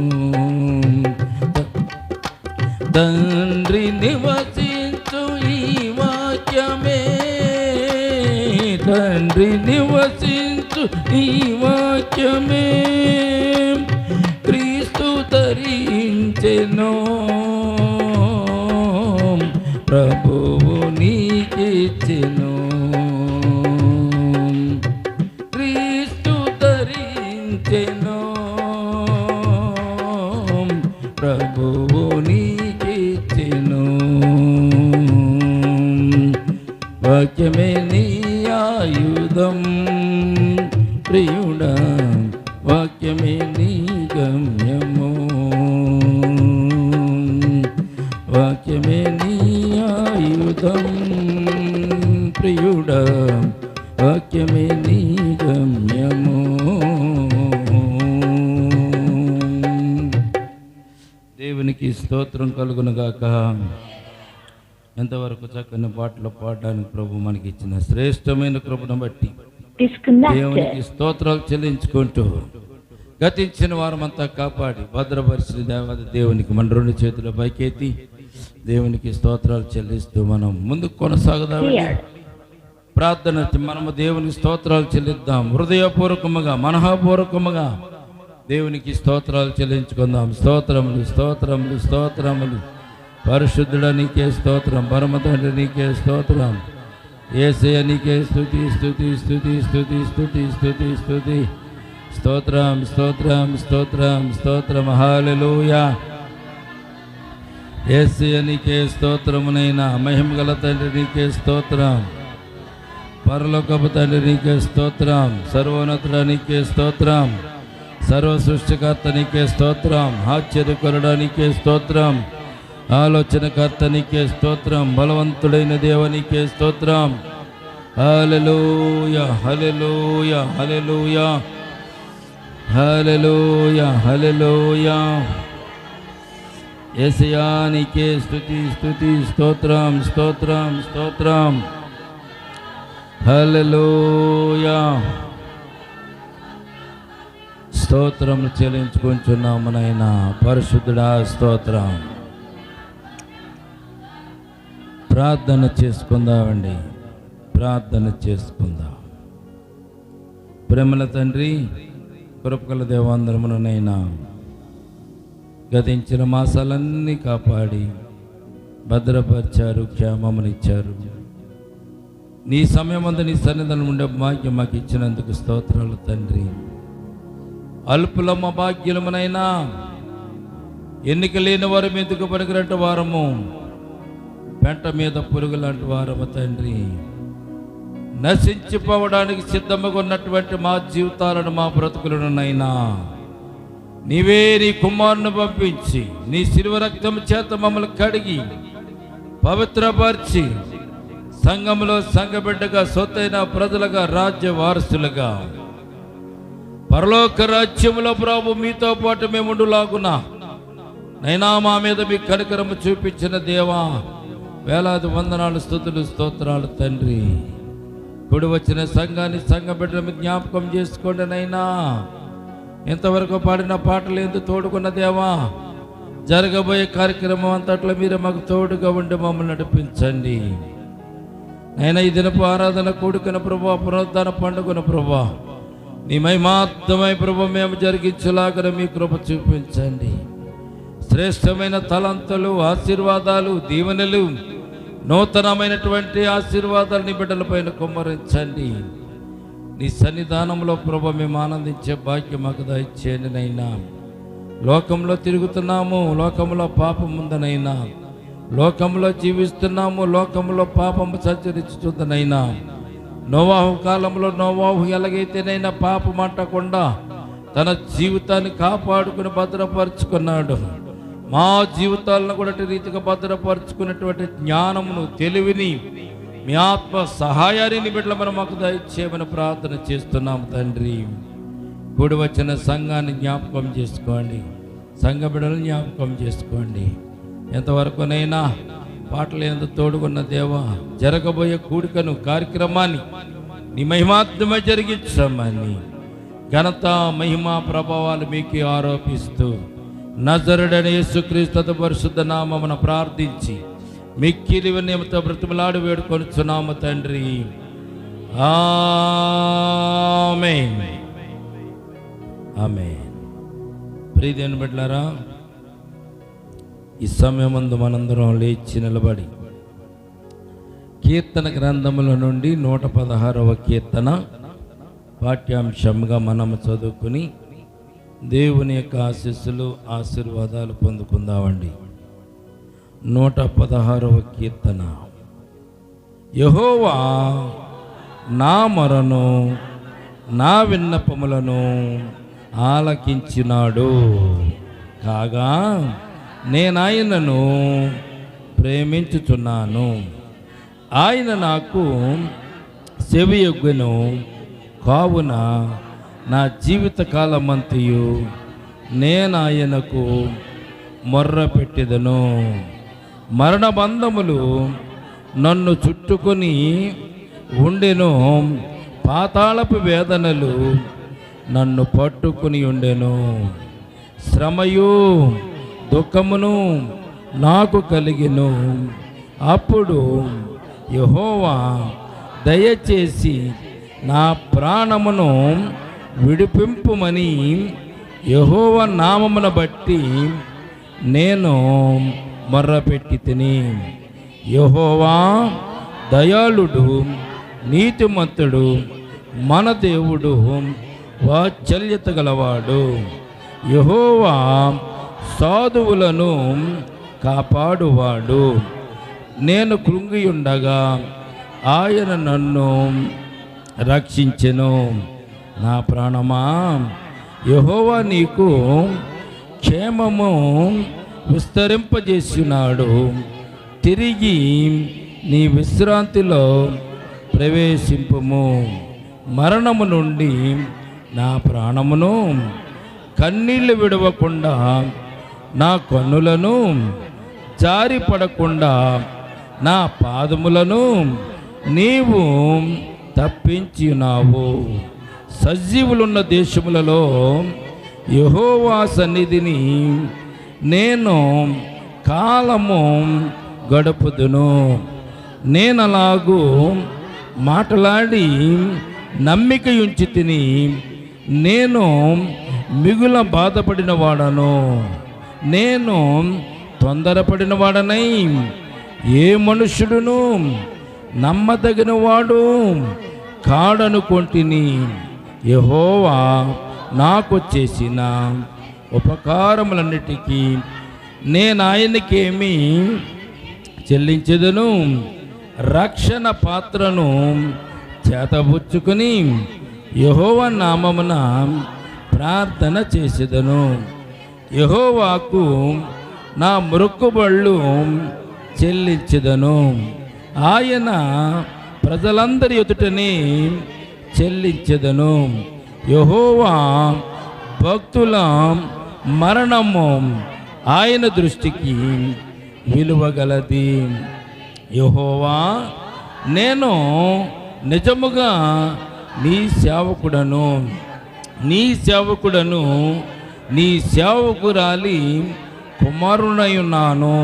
తండ్రి నివసించు ఈ వాక్యమే తండ్రి నివసించు ఈ వాక్యమే క్రీస్తు ధరించెను ప్రభువు నీకిచ్చెను క్రీస్తు ధరించెను ప్రభువు నీకిచ్చెను వాక్యమే నీ ఆయుధం ప్రియుడా వాక్యమే నీ గమ్యము వాక్యమే నీ ఆయుధం ప్రియుడా వాక్యమే నీ గమ్యము దేవునికి స్తోత్రం కలుగునుగాక. ఎంతవరకు చక్కని పాటలు పాడడానికి ప్రభు మనకి ఇచ్చిన శ్రేష్టమైన కృపను బట్టి దేవునికి స్తోత్రాలు చెల్లించుకుంటూ గతించిన వారమంతా కాపాడి భద్రపరిచిన దేవాది దేవునికి మన రెండు చేతుల పైకెత్తి దేవునికి స్తోత్రాలు చెల్లిస్తూ మనం ముందుకు కొనసాగుదామండి. ప్రార్థన మనము దేవునికి స్తోత్రాలు చెల్లిద్దాం. హృదయపూర్వకముగా మనఃపూర్వకముగా దేవునికి స్తోత్రాలు చెల్లించుకుందాం. స్తోత్రములు స్తోత్రములు స్తోత్రములు. పరిశుద్ధుడ నీకే స్తోత్రం, పరమ తండ్రి నీకే స్తోత్రం, యేసయ్య నీకే స్తుతి స్తుతి స్తుతి స్తుతి స్తుతి స్తుతి స్తుతి. స్తోత్రం స్తోత్రం స్తోత్రం స్తోత్రం. హల్లెలూయా. యేసయ్య నీకే స్తోత్రమునైనా. మహిమ గల తండ్రి నీకే స్తోత్రం, పరలోకపు తండ్రి నీకే స్తోత్రం, సర్వోన్నతుడ నీకే స్తోత్రం, సర్వ సృష్టికర్త నీకే స్తోత్రం, ఆశ్చర్యకరుడ నీకే స్తోత్రం, ఆలోచనకర్త నీకే స్తోత్రం, బలవంతుడైన దేవ నీకే స్తోత్రం. హల్లెలూయా హల్లెలూయా హల్లెలూయా హల్లెలూయా హల్లెలూయా. యేసయ్యా నీకే స్తుతి స్తుతి స్తోత్రం స్తోత్రం స్తోత్రం. హల్లెలూయా. స్తోత్రము చెల్లించుకుంటున్నాము నాయనా. పరిశుద్ధుడా స్తోత్రం. ప్రార్థన చేసుకుందామండి, ప్రార్థన చేసుకుందాం. ప్రేమల తండ్రి, కృపగల దేవాంధ్రమునైనా గతించిన మాసాలన్నీ కాపాడి భద్రపరిచారు, క్షేమమునిచ్చారు. నీ సమయమందు నీ సన్నిధానం ఉండే భాగ్యం మాకు ఇచ్చినందుకు స్తోత్రాలు తండ్రి. అల్పులమ్మ భాగ్యులమునైనా ఎన్నిక లేని వారు ఎందుకు పనికిరట్టు వారము, పెంట మీద పురుగు లాంటి వారము తండ్రి. నశించిపోవడానికి సిద్ధముగా ఉన్నటువంటి మా జీవితాలను, మా బ్రతుకులను నైనా నీవే నీ కుమారుని పంపించి నీ శిలువ రక్తం చేత మమ్మల్ని కడిగి పవిత్రపరిచి సంఘములో సంఘబిడ్డగా, సొత్తైన ప్రజలుగా, రాజ్య వారసులుగా పరలోక రాజ్యములో ప్రభు మీతో పాటు మేము ఉండులాగున నైనా మా మీద మీ కనికరము చూపించిన దేవా వేలాది వందనాలు, స్తుతులు, స్తోత్రాలు తండ్రి. కూడి వచ్చిన సంఘాన్ని, సంఘ బిడ్డలను జ్ఞాపకం చేసుకోండి నైనా. ఇంతవరకు పాడిన పాటలు ఎందుకు తోడుకున్న దేవా, జరగబోయే కార్యక్రమం అంతట్లో మీరు మాకు తోడుగా ఉండి మమ్మల్ని నడిపించండి నైనా. ఈ దినపు ఆరాధన కూడుకున్న ప్రభా, పునరుద్ధాన పండుగన ప్రభా, నీ మహిమార్థమై ప్రభు మేము జరిగించలాగా మీ కృప చూపించండి. శ్రేష్టమైన తలంతులు, ఆశీర్వాదాలు, దీవెనలు, నూతనమైనటువంటి ఆశీర్వాదాలు నీ బిడ్డలపైన కుమ్మరించండి. నీ సన్నిధానంలో ప్రభు మేము ఆనందించే భాగ్యం మాకు దయచేయండి నైనా. లోకంలో తిరుగుతున్నాము, లోకంలో పాపం ఉందనైనా, లోకంలో జీవిస్తున్నాము, లోకంలో పాపము సంచరించుతుందనైనా. నోవాహు కాలంలో నోవాహు ఎలాగైతేనైనా పాపం అంటకుండా తన జీవితాన్ని కాపాడుకుని భద్రపరుచుకున్నాడు. మా జీవితాలను కూడా రీతిగా భద్రపరుచుకున్నటువంటి జ్ఞానమును, తెలివిని, మీ ఆత్మ సహాయాన్ని బిడ్డల మనం మాకు దయచేయమని ప్రార్థన చేస్తున్నాము తండ్రి. కూడి వచ్చిన సంఘాన్ని జ్ఞాపకం చేసుకోండి, సంఘ బిడ్డలను జ్ఞాపకం చేసుకోండి. ఎంతవరకునైనా పాటలు ఎంత తోడుకున్న దేవా, జరగబోయే కూడికను, కార్యక్రమాన్ని నీ మహిమాత్మై జరిగించమని ఘనత, మహిమ, ప్రభావాలు మీకు ఆరోపిస్తూ నజరుడైన యేసుక్రీస్తు పరిశుద్ధ నామమున ప్రార్థించి మిక్కిలి వినయముతో బ్రతిమలాడి వేడుకొనుచున్నాము తండ్రి. ఆమేన్, ఆమేన్. ప్రియదేవుని బిడ్డలారా, ఈ సమయమందు మనందరం లేచి నిలబడి కీర్తన గ్రంథముల నుండి 116వ కీర్తన పాఠ్యాంశంగా మనము చదువుకుని దేవుని యొక్క ఆశీస్సులు, ఆశీర్వాదాలు పొందుకుందామండి. 116వ కీర్తన. యెహోవా నా మొరను, నా విన్నపములను ఆలకించినాడు, కాగా నేనాయనను ప్రేమించుచున్నాను. ఆయన నాకు సెవియొగ్గెను, కావున నా జీవిత కాలమంతయు నేనాయనకు మొర్ర పెట్టెదను. మరణ బంధములు నన్ను చుట్టుకొని ఉండెను, పాతాళపు వేదనలు నన్ను పట్టుకుని ఉండెను. శ్రమయు దుఃఖమును నాకు కలిగెను. అప్పుడు యెహోవా దయచేసి నా ప్రాణమును విడిపింపుమని యెహోవా నామమును బట్టి నేను మొర్రపెట్టి తిని. యెహోవా దయాళుడు, నీతిమంతుడు, మన దేవుడు వాత్సల్యత గలవాడు. యెహోవా సాధువులను కాపాడువాడు. నేను కృంగియుండగా ఆయన నన్ను రక్షించెను. నా ప్రాణమా, యెహోవా నీకు క్షేమము విస్తరింపజేసినాడు. తిరిగి నీ విశ్రాంతిలో ప్రవేశింపుము. మరణము నుండి నా ప్రాణమును, కన్నీళ్లు విడవకుండా నా కన్నులను, జారిపడకుండా నా పాదములను నీవు తప్పించి ఉన్నావు. సజీవులున్న దేశములలో యెహోవా సన్నిధిని నేను కాలము గడుపుదును. నేనలాగూ మాట్లాడి నమ్మిక ఉంచి తిని నేను మిగుల బాధపడిన వాడను. నేను తొందరపడిన వాడనై ఏ మనుష్యుడును నమ్మదగిన వాడు కాడనుకొంటిని. యెహోవా నాకు చేసిన ఉపకారములన్నిటికీ నేను ఆయనకేమి చెల్లించెదను. రక్షణ పాత్రను చేతబుచ్చుకుని యెహోవా నామమున ప్రార్థన చేసేదను. యెహోవాకు నా మొక్కుబళ్ళు చెల్లించెదను. ఆయన ప్రజలందరి ఎదుటనే చెల్లించెదను. యెహోవా భక్తుల మరణము ఆయన దృష్టికి విలువగలది. యెహోవా, నేను నిజముగా నీ సేవకుడను, నీ సేవకురాలి కుమారునై ఉన్నాను.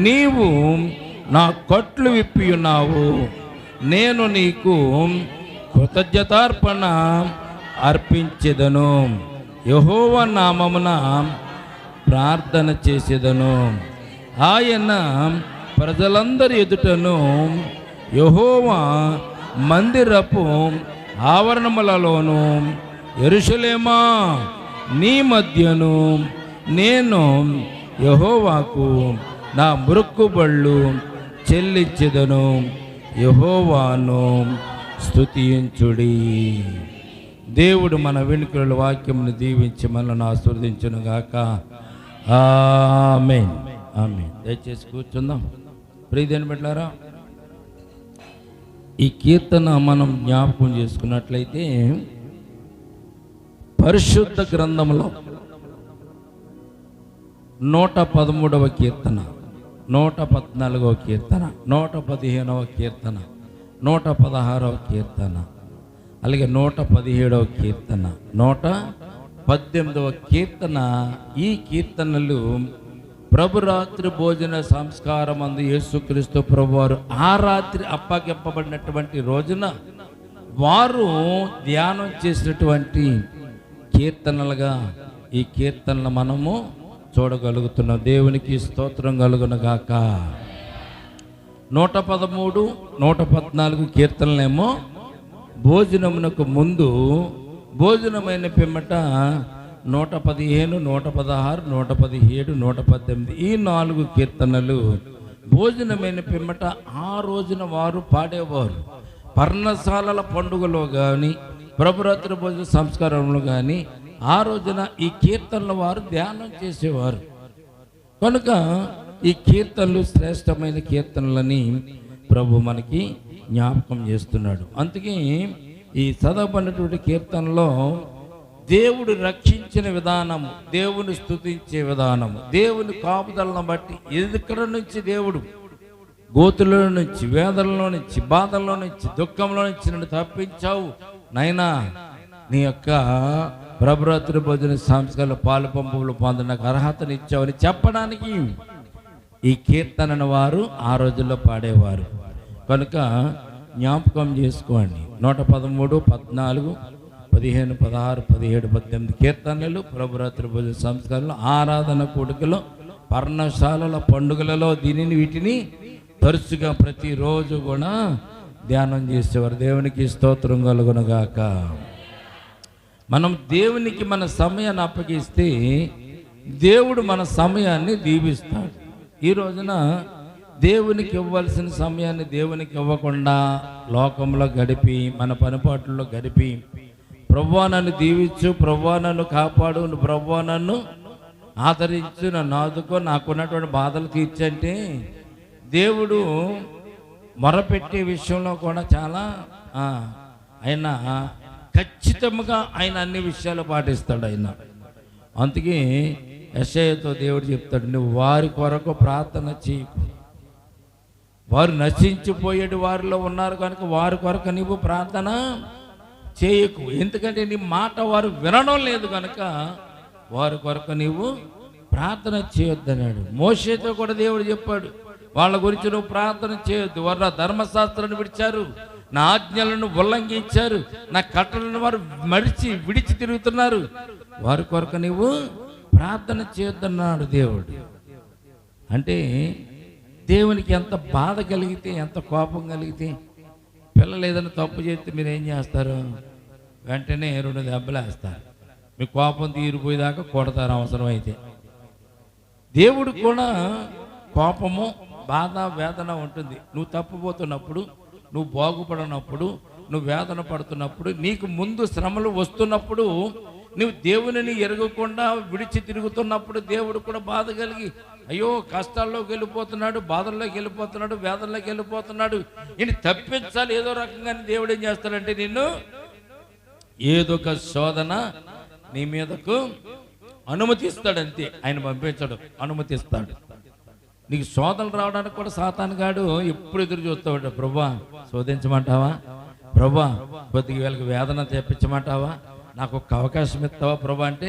నీవు నా కట్లు విప్పి ఉన్నావు. నేను నీకు కృతజ్ఞతార్పణ అర్పించెదను. యెహోవా నామమున ప్రార్థన చేసేదను. ఆయన ప్రజలందరి ఎదుటను యెహోవా మందిరపు ఆవరణములలోను యెరూషలేమా నీ మధ్యను నేను యెహోవాకు నా మొక్కుబళ్ళు చెల్లించెదను. యెహోవాను స్తుతించుడి. దేవుడు మన వెనుకల వాక్యమును దీవించి మనల్ని ఆశీర్వదించును గాక. ఆమేన్, ఆమేన్. దయచేసి కూర్చుందాం. ప్రియదేని బిడ్డలారా, ఈ కీర్తన మనం జ్ఞాపకం చేసుకున్నట్లయితే పరిశుద్ధ గ్రంథంలో 113వ కీర్తన, 114వ కీర్తన, 115వ కీర్తన, 116వ కీర్తన, అలాగే 117వ కీర్తన, 118వ కీర్తన, ఈ కీర్తనలు ప్రభురాత్రి భోజన సంస్కారం అందు యేసుక్రీస్తు ప్రభువారు ఆ రాత్రి అప్పగింపబడినటువంటి రోజున వారు ధ్యానం చేసినటువంటి కీర్తనలుగా ఈ కీర్తనలు మనము చూడగలుగుతున్నాం. దేవునికి స్తోత్రం కలుగునగాక. 113, 114 కీర్తనలేమో భోజనమునకు ముందు, భోజనమైన పిమ్మట 115, 116, 117, 118 ఈ 4 కీర్తనలు భోజనమైన పిమ్మట ఆ రోజున వారు పాడేవారు. పర్ణశాలల పండుగలో కానీ ప్రభురాత్రి భోజన సంస్కారంలో కానీ ఆ రోజున ఈ కీర్తనలు వారు ధ్యానం చేసేవారు. కనుక ఈ కీర్తనలు శ్రేష్టమైన కీర్తనలని ప్రభు మనకి జ్ఞాపకం చేస్తున్నాడు. అందుకే ఈ చదవబడినటువంటి కీర్తనలో దేవుడు రక్షించిన విధానము, దేవుని స్తుతించే విధానము, దేవుని కాపుదలను బట్టి ఎక్కడ నుంచి దేవుడు గోతుల నుంచి, వేదనలో నుంచి, బాధల్లో నుంచి, దుఃఖంలో నుంచి నన్ను తప్పించావు నైనా, నీ యొక్క ప్రభురాత్రి భోజన సంస్కారాల పాలు పంపులు పొందడానికి అర్హతనిచ్చావని చెప్పడానికి ఈ కీర్తనను వారు ఆ రోజుల్లో పాడేవారు. కనుక జ్ఞాపకం చేసుకోండి. 113, 14, 15, 16, 17, 18 కీర్తనలు ప్రభురాత్రి భోజన సంస్కారాలు, ఆరాధన కూడికలో, పర్ణశాలల పండుగలలో వీటిని తరచుగా ప్రతిరోజు కూడా ధ్యానం చేసేవారు. దేవునికి స్తోత్రం కలుగునగాక. మనం దేవునికి మన సమయాన్ని అప్పగిస్తే దేవుడు మన సమయాన్ని దీవిస్తాడు. ఈ రోజున దేవునికి ఇవ్వాల్సిన సమయాన్ని దేవునికి ఇవ్వకుండా లోకంలో గడిపి, మన పనిపాట్లలో గడిపి, ప్రభువా నన్ను దీవించు, ప్రభువా నన్ను కాపాడు, ప్రభువా నన్ను ఆదరించు, నన్ను ఆదుకో, నాకున్నటువంటి బాధలు తీర్చంటే దేవుడు మొరపెట్టే విషయంలో కూడా చాలా ఆయన ఖచ్చితంగా ఆయన అన్ని విషయాలు పాటిస్తాడు ఆయన. అందుకే యెషయాతో దేవుడు చెప్తాడు, నువ్వు వారి కొరకు ప్రార్థన చేయకు, వారు నశించిపోయేటి వారిలో ఉన్నారు కనుక వారి కొరకు నీవు ప్రార్థన చేయకు. ఎందుకంటే నీ మాట వారు వినడం లేదు కనుక వారి కొరకు నీవు ప్రార్థన చేయొద్దన్నాడు. మోషేతో కూడా దేవుడు చెప్పాడు, వాళ్ళ గురించి నువ్వు ప్రార్థన చేయొద్దు. వారు నా ధర్మశాస్త్రాన్ని విడిచారు, నా ఆజ్ఞలను ఉల్లంఘించారు, నా కట్టలను వారు విడిచి తిరుగుతున్నారు, వారి కొరకు నీవు ప్రార్థన చేయొద్దన్నాడు దేవుడు. అంటే దేవునికి ఎంత బాధ కలిగితే, ఎంత కోపం కలిగితే, పిల్లలు ఏదైనా తప్పు చేస్తే మీరు ఏం చేస్తారు? వెంటనే 2 దెబ్బలు వేస్తారు. మీ కోపం తీరిపోయేదాకా కొడతారు అవసరం అయితే. దేవుడు కూడా కోపము, బాధ, వేదన ఉంటుంది. నువ్వు తప్పుపోతున్నప్పుడు, నువ్వు బాగుపడినప్పుడు, నువ్వు వేదన పడుతున్నప్పుడు, నీకు ముందు శ్రమలు వస్తున్నప్పుడు, నువ్వు దేవునిని ఎరగకుండా విడిచి తిరుగుతున్నప్పుడు దేవుడు కూడా బాధ కలిగి, అయ్యో కష్టాల్లోకి వెళ్ళిపోతున్నాడు, బాధల్లోకి వెళ్ళిపోతున్నాడు, వేదనలోకి వెళ్ళిపోతున్నాడు, ఈయన తప్పించాలి ఏదో రకంగా. దేవుడు ఏం చేస్తాడంటే నిన్ను ఏదో ఒక శోధన నీ మీదకు అనుమతిస్తాడు. అంతే, ఆయన పంపించాడు, అనుమతిస్తాడు. నీకు శోధనలు రావడానికి కూడా సాతాను గాడు ఎప్పుడు ఎదురు చూస్తాడు. ప్రభువా శోధించమంటావా, ప్రభువా కొద్దిగా వీళ్ళకి వేదన తెప్పించమంటావా, నాకు ఒక అవకాశం ఇస్తావా ప్రభు అంటే,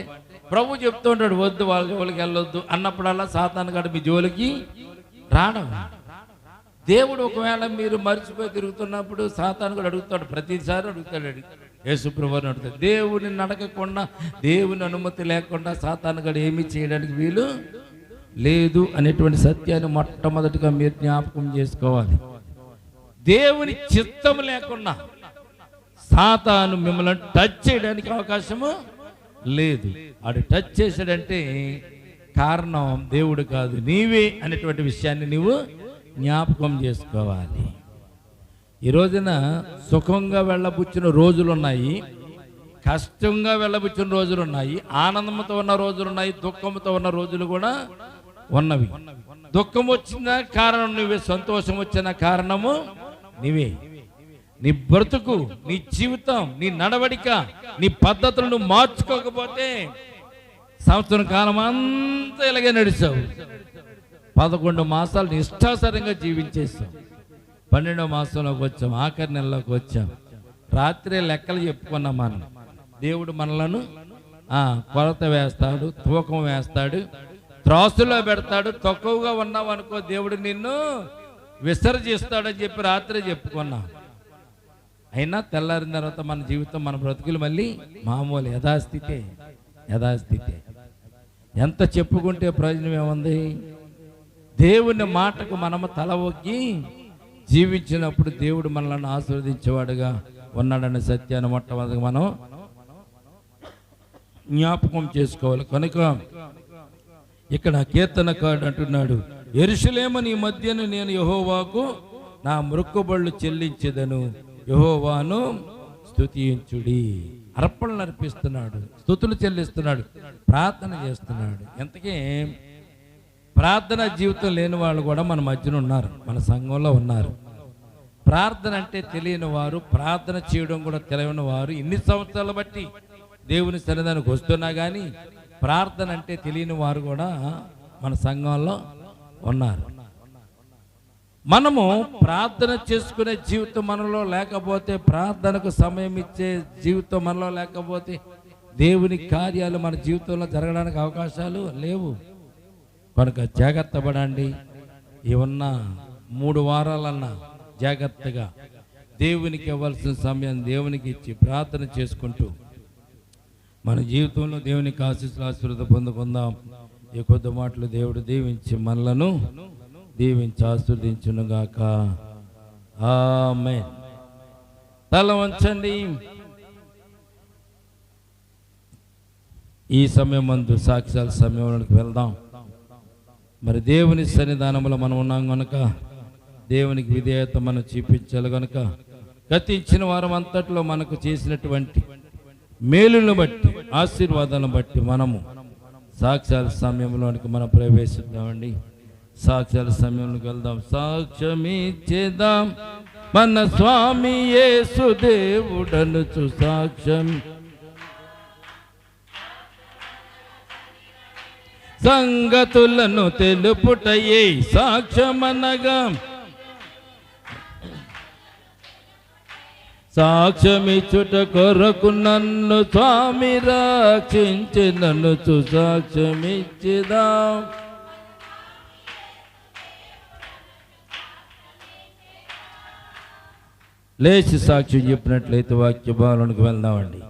ప్రభు చెప్తూ ఉంటాడు వద్దు, వాళ్ళ జోలికి వెళ్ళొద్దు అన్నప్పుడల్లా సాతాను గాడు మీ జోలికి రావడం. దేవుడు ఒకవేళ మీరు మర్చిపోయి తిరుగుతున్నప్పుడు సాతాను కూడా అడుగుతాడు, ప్రతిసారి అడుగుతాడు. యేసు ప్రభువుని అడుగుతాడు. దేవుని నడకకుండా, దేవుని అనుమతి లేకుండా సాతాను గాడు ఏమీ చేయడానికి వీలు లేదు అనేటువంటి సత్యాన్ని మొట్టమొదటిగా మీరు జ్ఞాపకం చేసుకోవాలి. దేవుని చిత్తం లేకుండా సాతాను మిమ్మల్ని టచ్ చేయడానికి అవకాశము లేదు. ఆడు టచ్ చేశాడంటే కారణం దేవుడు కాదు, నీవే అనేటువంటి విషయాన్ని నీవు జ్ఞాపకం చేసుకోవాలి. ఈ రోజున సుఖంగా వెళ్ళబుచ్చిన రోజులు ఉన్నాయి, కష్టంగా వెళ్ళబుచ్చిన రోజులు ఉన్నాయి, ఆనందంతో ఉన్న రోజులు ఉన్నాయి, దుఃఖంతో ఉన్న రోజులు కూడా ఉన్నవి. దుఃఖం వచ్చిన కారణం నువ్వే, సంతోషం వచ్చిన కారణము నీవే. నీ బ్రతుకు, నీ జీవితం, నీ నడవడిక, నీ పద్ధతులను మార్చుకోకపోతే సంవత్సరం కాలం అంతా ఇలాగే నడిచావు. 11 మాసాలు నీ ఇష్టాసరంగా జీవించేసావు. 12వ మాసంలోకి వచ్చాం, ఆఖరి నెలలోకి వచ్చాం. రాత్రి లెక్కలు చెప్పుకున్నాం మనం. దేవుడు మనలను కొలత వేస్తాడు, తూకం వేస్తాడు, త్రాసులో పెడతాడు. తక్కువగా ఉన్నావు అనుకో, దేవుడు నిన్ను విసర్జిస్తాడని చెప్పి రాత్రి చెప్పుకున్నాం. అయినా తెల్లారిన తర్వాత మన జీవితం, మన బ్రతుకులు మళ్ళీ మామూలు యథాస్థితే. ఎంత చెప్పుకుంటే ప్రయోజనం ఏముంది? దేవుని మాటకు మనము తల ఒగ్గి జీవించినప్పుడు దేవుడు మనల్ని ఆశీర్వదించేవాడుగా ఉన్నాడనే సత్యాన్ని మొట్టమొదటి మనం జ్ఞాపకం చేసుకోవాలి. కనుక ఇక్కడ కీర్తనకారుడు అంటున్నాడు, యెరూషలేము నీ మధ్యన నేను యెహోవాకు నా మొక్కుబడులు చెల్లించెదను, యెహోవాను స్తుతించుడి. అర్పణలు అర్పిస్తున్నాడు, స్తుతులు చెల్లిస్తున్నాడు, ప్రార్థన చేస్తున్నాడు. ఎంతకీ ప్రార్థన జీవితం లేని వాళ్ళు కూడా మన మధ్యన ఉన్నారు, మన సంఘంలో ఉన్నారు. ప్రార్థన అంటే తెలియని వారు, ప్రార్థన చేయడం కూడా తెలియని వారు ఇన్ని సంవత్సరాలు బట్టి దేవుని సన్నిధానికి వస్తున్నా కానీ ప్రార్థన అంటే తెలియని వారు కూడా మన సంఘంలో ఉన్నారు. మనము ప్రార్థన చేసుకునే జీవితం మనలో లేకపోతే, ప్రార్థనకు సమయం ఇచ్చే జీవితం మనలో లేకపోతే దేవుని కార్యాలు మన జీవితంలో జరగడానికి అవకాశాలు లేవు. కనుక జాగ్రత్త పడండి. ఉన్న 3 వారాలన్నా జాగ్రత్తగా దేవునికి ఇవ్వాల్సిన సమయం దేవునికి ఇచ్చి ప్రార్థన చేసుకుంటూ మన జీవితంలో దేవునికి ఆశీర్వాదం పొందుకుందాం. ఈ కొద్ది మాటలు దేవుడు దీవించి మనలను దీవించి ఆశీర్వదించునుగాక. ఆమేన్. తల వంచండి. ఈ సమయం మందు సాక్ష్యాల సమయంలోకి వెళ్దాం. మరి దేవుని సన్నిధానంలో మనం ఉన్నాం కనుక దేవునికి విధేయత మనం చూపించాలి. కనుక గతించిన వారం అంతట్లో మనకు చేసినటువంటి మేలును బట్టి, ఆశీర్వాదాలను బట్టి మనము సాక్ష్యాల సమయంలోనికి మనం ప్రవేశిద్దామండి. సాక్ష్యాల సమయంలోకి వెళ్దాం. సాక్ష్యమిచ్చేద్దాం మన స్వామి యేసు దేవుడనుచు సాక్ష్యం, సంగతులను తెలుపుటయే సాక్ష్యమనగా, సాక్ష్యమిచ్చుట కొరకు నన్ను స్వామి రక్షించి నన్ను సుసాక్ష్యమిచ్చిదా. లేచి సాక్ష్యం చెప్పినట్లయితే వాక్య భావనకు వెళ్దామండి.